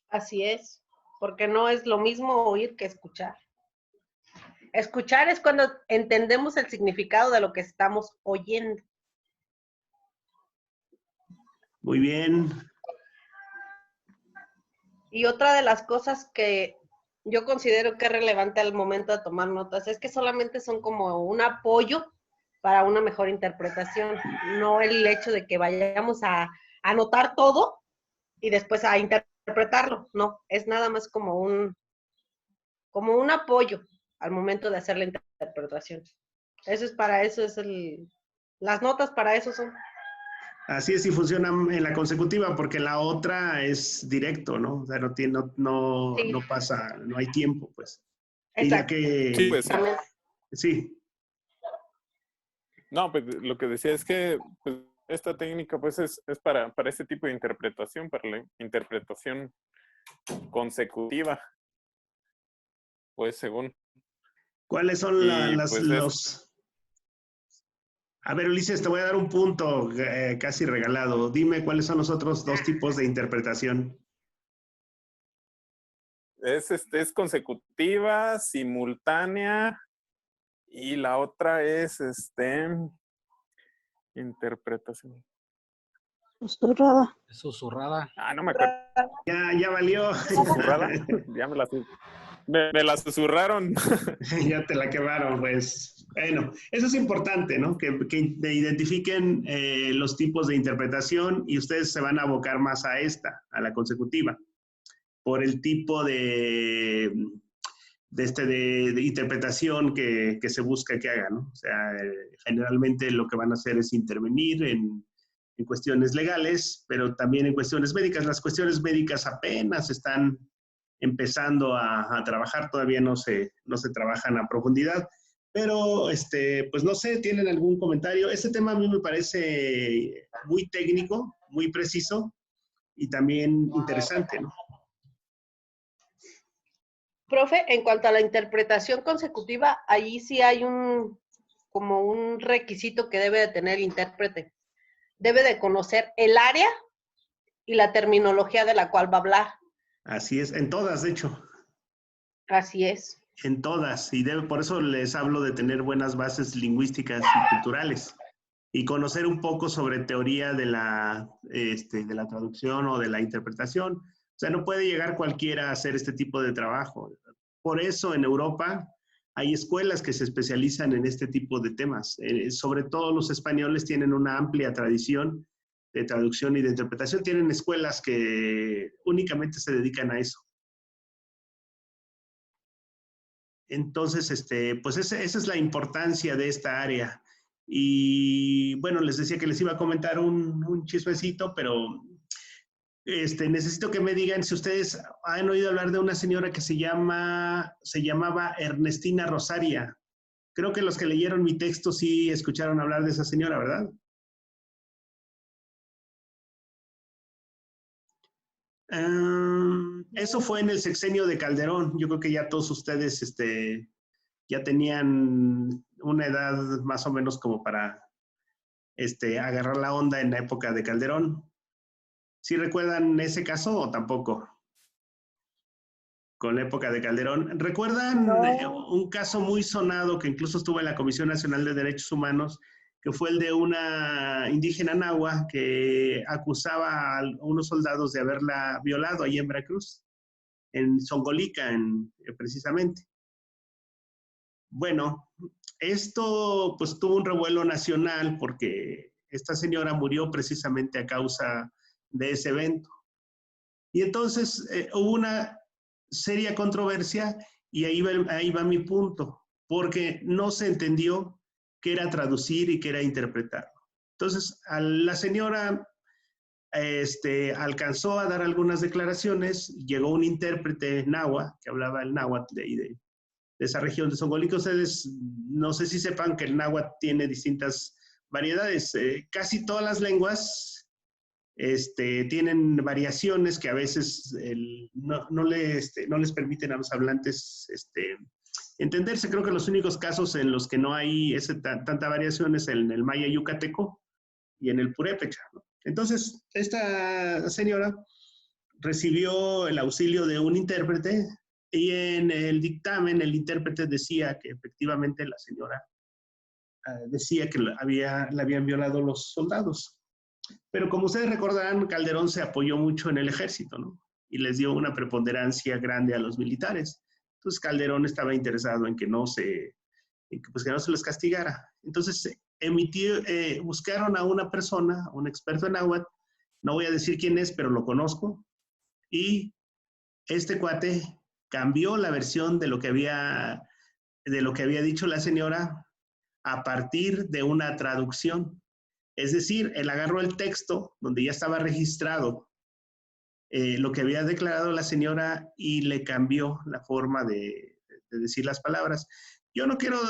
Así es, porque no es lo mismo oír que escuchar. Escuchar es cuando entendemos el significado de lo que estamos oyendo. Muy bien. Y otra de las cosas que yo considero que es relevante al momento de tomar notas es que solamente son como un apoyo para una mejor interpretación, no el hecho de que vayamos a anotar todo y después a interpretarlo, no, es nada más como un apoyo al momento de hacer la interpretación. Las notas para eso son. Así es, y funciona en la consecutiva, porque la otra es directo, ¿no? O sea, no pasa, no hay tiempo, pues. Exacto. Y la que... Sí, pues, sí. No, pues lo que decía es que pues, esta técnica pues es para este tipo de interpretación, para la interpretación consecutiva. Pues según. ¿Cuáles son pues, los... A ver, Ulises, te voy a dar un punto casi regalado. Dime cuáles son los otros dos tipos de interpretación. Es consecutiva, simultánea, y la otra es interpretación. Susurrada. Susurrada. Ah, no me acuerdo. Ya valió. ¿Susurrada? Ya me la susurraron. Ya te la quemaron, pues. Bueno, eso es importante, ¿no? Que identifiquen los tipos de interpretación y ustedes se van a abocar más a a la consecutiva, por el tipo de interpretación que se busca que hagan, ¿no? O sea, generalmente lo que van a hacer es intervenir en cuestiones legales, pero también en cuestiones médicas. Las cuestiones médicas apenas están empezando a trabajar, todavía no se trabajan a profundidad, pero pues no sé, ¿tienen algún comentario? Este tema a mí me parece muy técnico, muy preciso y también interesante, ¿no? Profe, en cuanto a la interpretación consecutiva, ahí sí hay como un requisito que debe de tener el intérprete. Debe de conocer el área y la terminología de la cual va a hablar. Así es, en todas, de hecho. Así es. En todas, y por eso les hablo de tener buenas bases lingüísticas y culturales y conocer un poco sobre teoría de la traducción o de la interpretación. O sea, no puede llegar cualquiera a hacer este tipo de trabajo. Por eso en Europa hay escuelas que se especializan en este tipo de temas. Sobre todo los españoles tienen una amplia tradición de traducción y de interpretación. Tienen escuelas que únicamente se dedican a eso. Entonces, pues esa es la importancia de esta área. Y bueno, les decía que les iba a comentar un chismecito, pero necesito que me digan si ustedes han oído hablar de una señora que se llamaba Ernestina Rosaria. Creo que los que leyeron mi texto sí escucharon hablar de esa señora, ¿verdad? Eso fue en el sexenio de Calderón. Yo creo que ya todos ustedes ya tenían una edad más o menos como para agarrar la onda en la época de Calderón. ¿Sí recuerdan ese caso o tampoco? Con la época de Calderón. ¿Recuerdan un caso muy sonado que incluso estuvo en la Comisión Nacional de Derechos Humanos, que fue el de una indígena nahua que acusaba a unos soldados de haberla violado ahí en Veracruz, en Zongolica, precisamente? Bueno, esto pues tuvo un revuelo nacional porque esta señora murió precisamente a causa de ese evento. Y entonces hubo una seria controversia y ahí va mi punto, porque no se entendió qué era traducir y qué era interpretar. Entonces, la señora alcanzó a dar algunas declaraciones, llegó un intérprete náhuatl, que hablaba el náhuatl de esa región de Zongolica. Ustedes no sé si sepan que el náhuatl tiene distintas variedades. Casi todas las lenguas tienen variaciones que a veces no les permiten a los hablantes entenderse. Creo que los únicos casos en los que no hay tanta variación es en el maya yucateco y en el purépecha, ¿no? Entonces, esta señora recibió el auxilio de un intérprete y en el dictamen el intérprete decía que efectivamente la señora decía que le habían violado los soldados. Pero como ustedes recordarán, Calderón se apoyó mucho en el ejército, ¿no? Y les dio una preponderancia grande a los militares. Entonces Calderón estaba interesado en que no se les castigara. Entonces buscaron a una persona, un experto en náhuatl, no voy a decir quién es, pero lo conozco, y este cuate cambió la versión de lo que había dicho la señora a partir de una traducción. Es decir, él agarró el texto donde ya estaba registrado lo que había declarado la señora y le cambió la forma de decir las palabras. Yo no quiero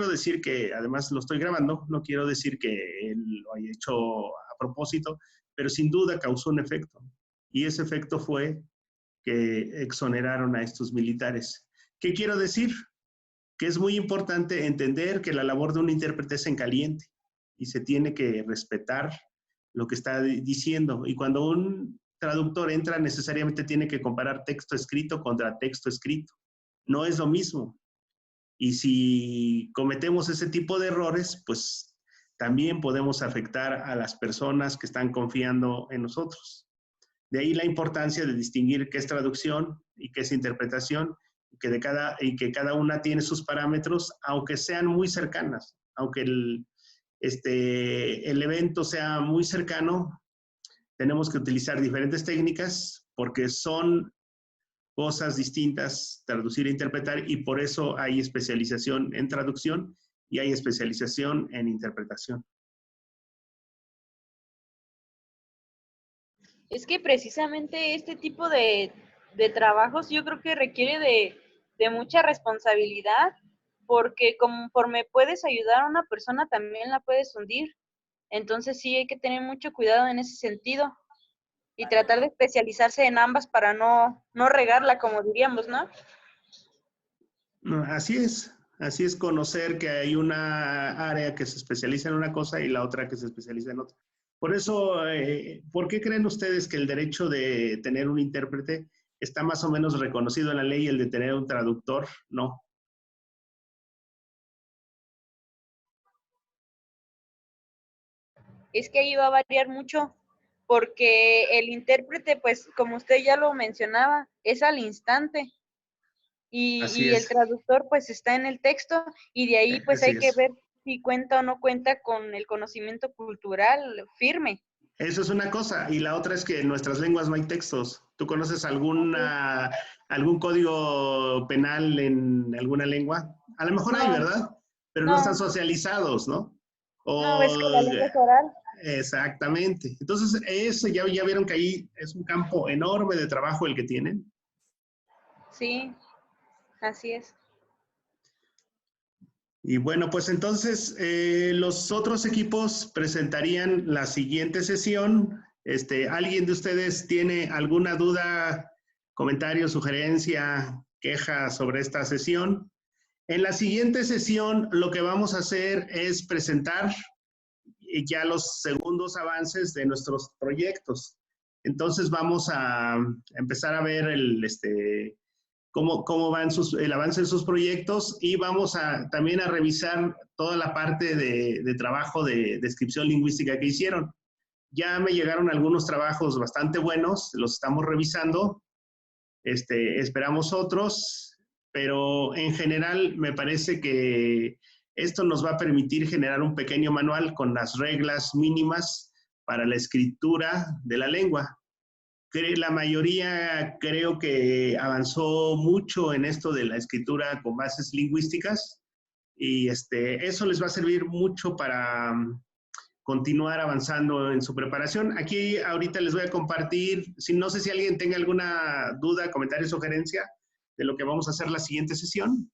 decir que, además lo estoy grabando, no quiero decir que él lo haya hecho a propósito, pero sin duda causó un efecto. Y ese efecto fue que exoneraron a estos militares. ¿Qué quiero decir? Que es muy importante entender que la labor de un intérprete es en caliente y se tiene que respetar lo que está diciendo. Y cuando un traductor entra, necesariamente tiene que comparar texto escrito contra texto escrito. No es lo mismo. Y si cometemos ese tipo de errores, pues también podemos afectar a las personas que están confiando en nosotros. De ahí la importancia de distinguir qué es traducción y qué es interpretación, y que cada una tiene sus parámetros, aunque sean muy cercanas, aunque el evento sea muy cercano, tenemos que utilizar diferentes técnicas porque son cosas distintas, traducir e interpretar, y por eso hay especialización en traducción y hay especialización en interpretación. Es que precisamente este tipo de trabajos yo creo que requiere de mucha responsabilidad, porque conforme puedes ayudar a una persona, también la puedes hundir. Entonces sí hay que tener mucho cuidado en ese sentido y tratar de especializarse en ambas para no regarla, como diríamos, ¿no? Así es conocer que hay una área que se especializa en una cosa y la otra que se especializa en otra. Por eso, ¿por qué creen ustedes que el derecho de tener un intérprete está más o menos reconocido en la ley y el de tener un traductor no? Es que ahí va a variar mucho, porque el intérprete, pues, como usted ya lo mencionaba, es al instante. Y el traductor, pues, está en el texto, y de ahí, pues, hay que ver si cuenta o no cuenta con el conocimiento cultural firme. Eso es una cosa, y la otra es que en nuestras lenguas no hay textos. ¿Tú conoces algún código penal en alguna lengua? A lo mejor hay, ¿verdad? Pero no están socializados, ¿no? No, es que la lengua es oral. Exactamente. Entonces, eso ya vieron que ahí es un campo enorme de trabajo el que tienen. Sí, así es. Y bueno, pues entonces los otros equipos presentarían la siguiente sesión. ¿Alguien de ustedes tiene alguna duda, comentario, sugerencia, queja sobre esta sesión? En la siguiente sesión lo que vamos a hacer es presentar ya los segundos avances de nuestros proyectos. Entonces vamos a empezar a ver cómo van el avance de sus proyectos, y vamos también a revisar toda la parte de trabajo de descripción lingüística que hicieron. Ya me llegaron algunos trabajos bastante buenos, los estamos revisando, esperamos otros, pero en general me parece que esto nos va a permitir generar un pequeño manual con las reglas mínimas para la escritura de la lengua. La mayoría creo que avanzó mucho en esto de la escritura con bases lingüísticas y eso les va a servir mucho para continuar avanzando en su preparación. Aquí ahorita les voy a compartir, no sé si alguien tenga alguna duda, comentario, sugerencia de lo que vamos a hacer la siguiente sesión.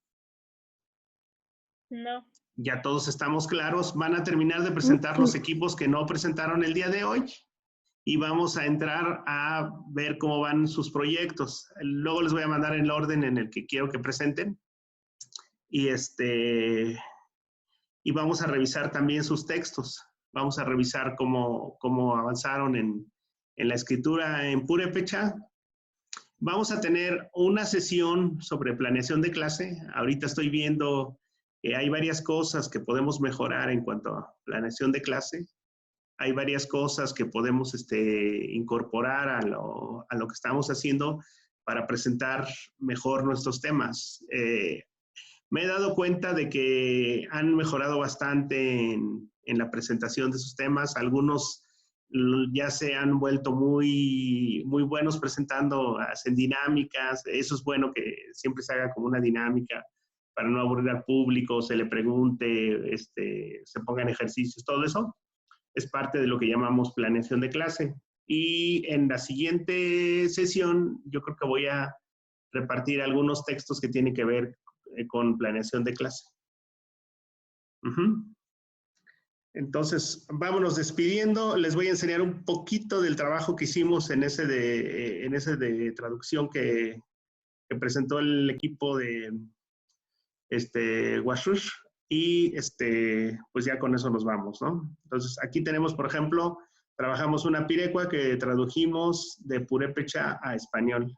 No. Ya todos estamos claros. Van a terminar de presentar los equipos que no presentaron el día de hoy y vamos a entrar a ver cómo van sus proyectos. Luego les voy a mandar el orden en el que quiero que presenten y vamos a revisar también sus textos. Vamos a revisar cómo avanzaron en la escritura en Purépecha. Vamos a tener una sesión sobre planeación de clase. Ahorita estoy viendo que hay varias cosas que podemos mejorar en cuanto a planeación de clase. Hay varias cosas que podemos incorporar a lo que estamos haciendo para presentar mejor nuestros temas. Me he dado cuenta de que han mejorado bastante en la presentación de sus temas. Algunos ya se han vuelto muy, muy buenos presentando, hacen dinámicas. Eso es bueno, que siempre se haga como una dinámica para no aburrir al público, se le pregunte, se pongan ejercicios, todo eso es parte de lo que llamamos planeación de clase. Y en la siguiente sesión yo creo que voy a repartir algunos textos que tienen que ver con planeación de clase. Entonces, vámonos despidiendo. Les voy a enseñar un poquito del trabajo que hicimos en ese de traducción que presentó el equipo de Washush. Y pues ya con eso nos vamos, ¿no? Entonces, aquí tenemos, por ejemplo, trabajamos una pirecua que tradujimos de purépecha a español.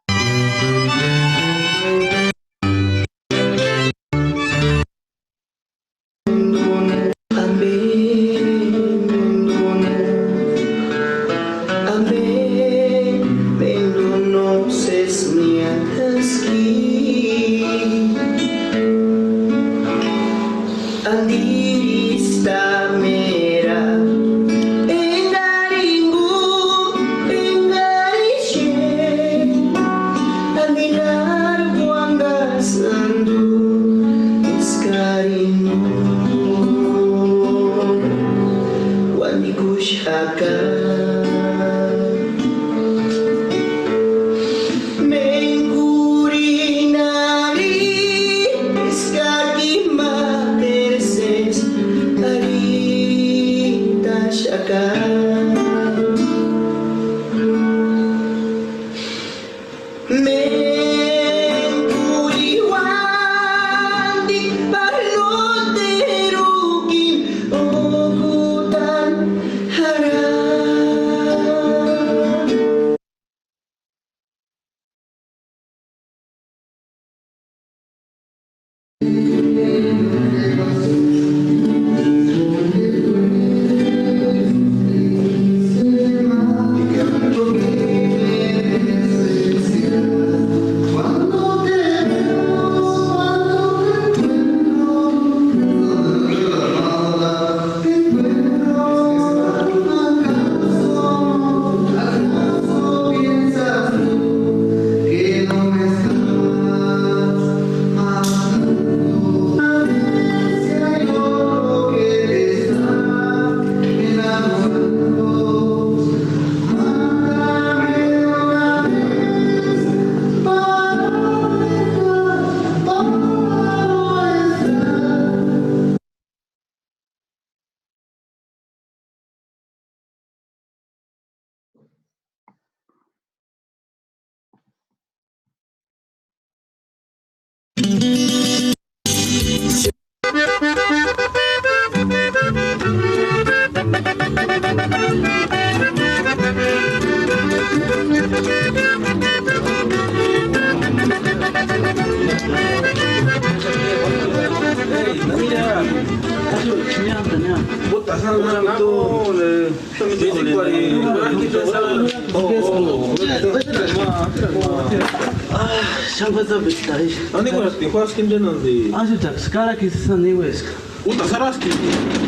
Uta Saraski,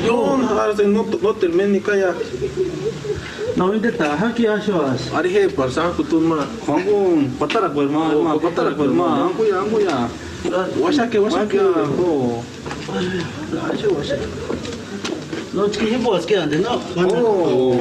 no terminé ni calla. 나오겠다. 학기 하셔. 아리 해 벌써 그것만 광고 받다라 벌마. 받다라 벌마. 안고야. 와샤게 고. 아주 와샤. 너 지금 힘보 어떻게 안 되나? 오.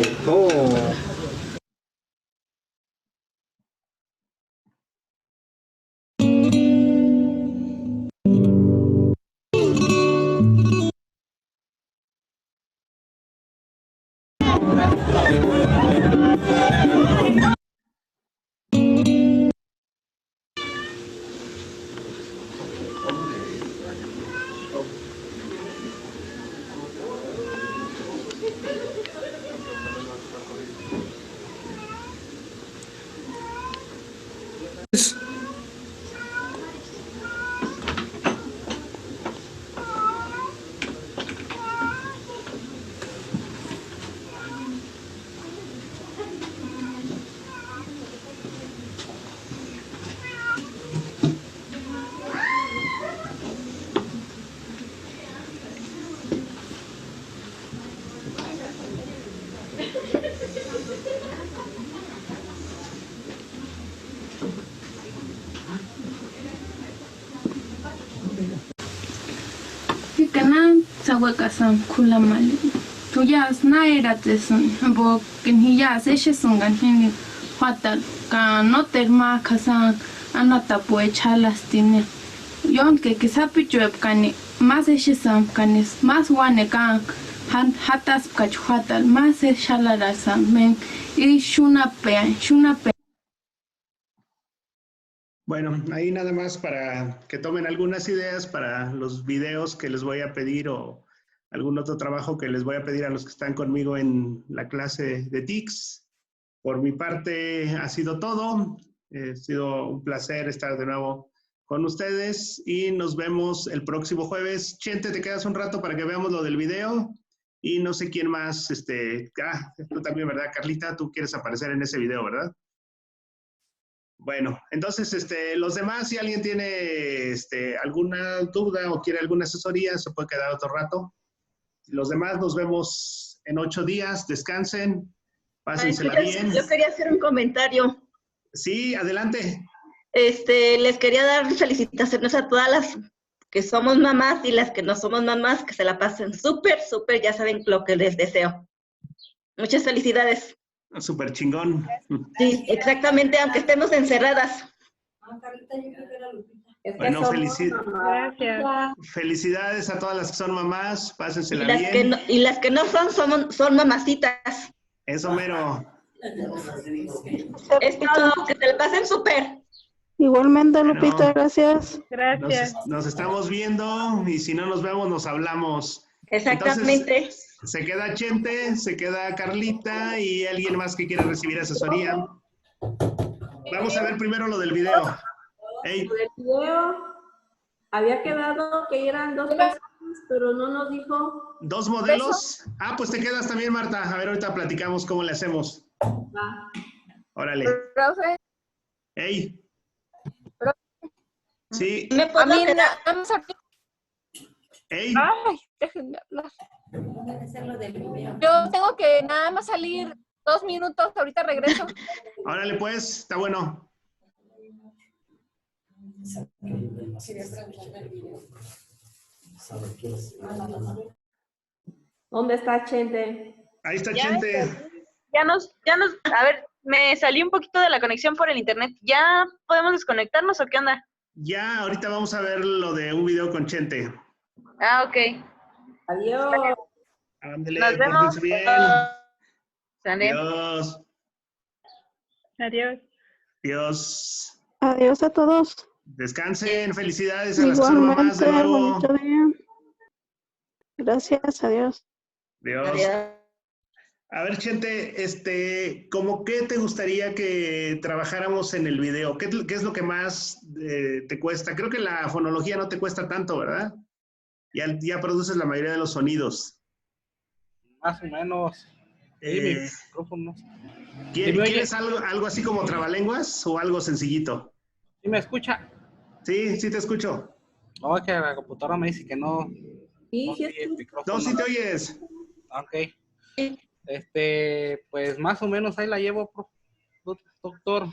Kana sawakasan kulamali. Tuyas na eratesun bo kinhiya seshesungan hini hatal ka no terma khasan anata pue chalastine. Yon que sapi chuep kani más eshesam kanis más wane kan hatas kachuatal más eshalarasam men y shuna pe. Bueno, ahí nada más para que tomen algunas ideas para los videos que les voy a pedir o algún otro trabajo que les voy a pedir a los que están conmigo en la clase de TICS. Por mi parte ha sido todo. Ha sido un placer estar de nuevo con ustedes y nos vemos el próximo jueves. Chente, te quedas un rato para que veamos lo del video y no sé quién más. Tú también, ¿verdad, Carlita? Tú quieres aparecer en ese video, ¿verdad? Bueno, entonces, los demás, si alguien tiene alguna duda o quiere alguna asesoría, se puede quedar otro rato. Los demás nos vemos en 8 días. Descansen, pásensela bien. Yo quería hacer un comentario. Sí, adelante. Les quería dar felicitaciones a todas las que somos mamás y las que no somos mamás, que se la pasen súper, ya saben lo que les deseo. Muchas felicidades. Súper chingón. Sí, exactamente, aunque estemos encerradas. Bueno, Gracias. felicidades a todas las que son mamás, pásensela Y bien. las que no son mamacitas. Eso mero. Es todo, que se la pasen súper. Igualmente, Bueno, Lupita, gracias. Gracias. Nos estamos viendo y si no nos vemos, nos hablamos. Exactamente. Entonces, se queda Chente, se queda Carlita y alguien más que quiera recibir asesoría. Vamos a ver primero lo del video. Hey. El video había quedado que eran 2 personas, pero no nos dijo. 2 modelos. Ah, pues te quedas también, Marta. A ver, ahorita platicamos cómo le hacemos. Va. Órale. Profe. Hey. Sí. A mí vamos a... Hey. Ay, déjenme hablar. Yo tengo que nada más salir 2 minutos, ahorita regreso. Órale, pues, está bueno. ¿Dónde está Chente? Ahí está Chente. A ver, me salí un poquito de la conexión por el internet. ¿Ya podemos desconectarnos o qué onda? Ya, ahorita vamos a ver lo de un video con Chente. Ah, ok. Adiós. Ándale, Nos vemos. pórtense bien. Sale. Adiós. Adiós. Adiós. Adiós a todos. Descansen. Felicidades a las que son mamás de Igualmente, nuevo. bonito día. Gracias, adiós. Adiós. A ver, Chente, ¿cómo qué te gustaría que trabajáramos en el video? ¿Qué es lo que más te cuesta? Creo que la fonología no te cuesta tanto, ¿verdad? Ya produces la mayoría de los sonidos. Más o menos. ¿Quieres algo así como trabalenguas o algo sencillito? ¿Sí me escucha? Sí, sí te escucho. No, es que la computadora me dice que no. Sí, No, sí, sí, el micrófono. No, sí te oyes. Ok. Pues más o menos ahí la llevo, doctor.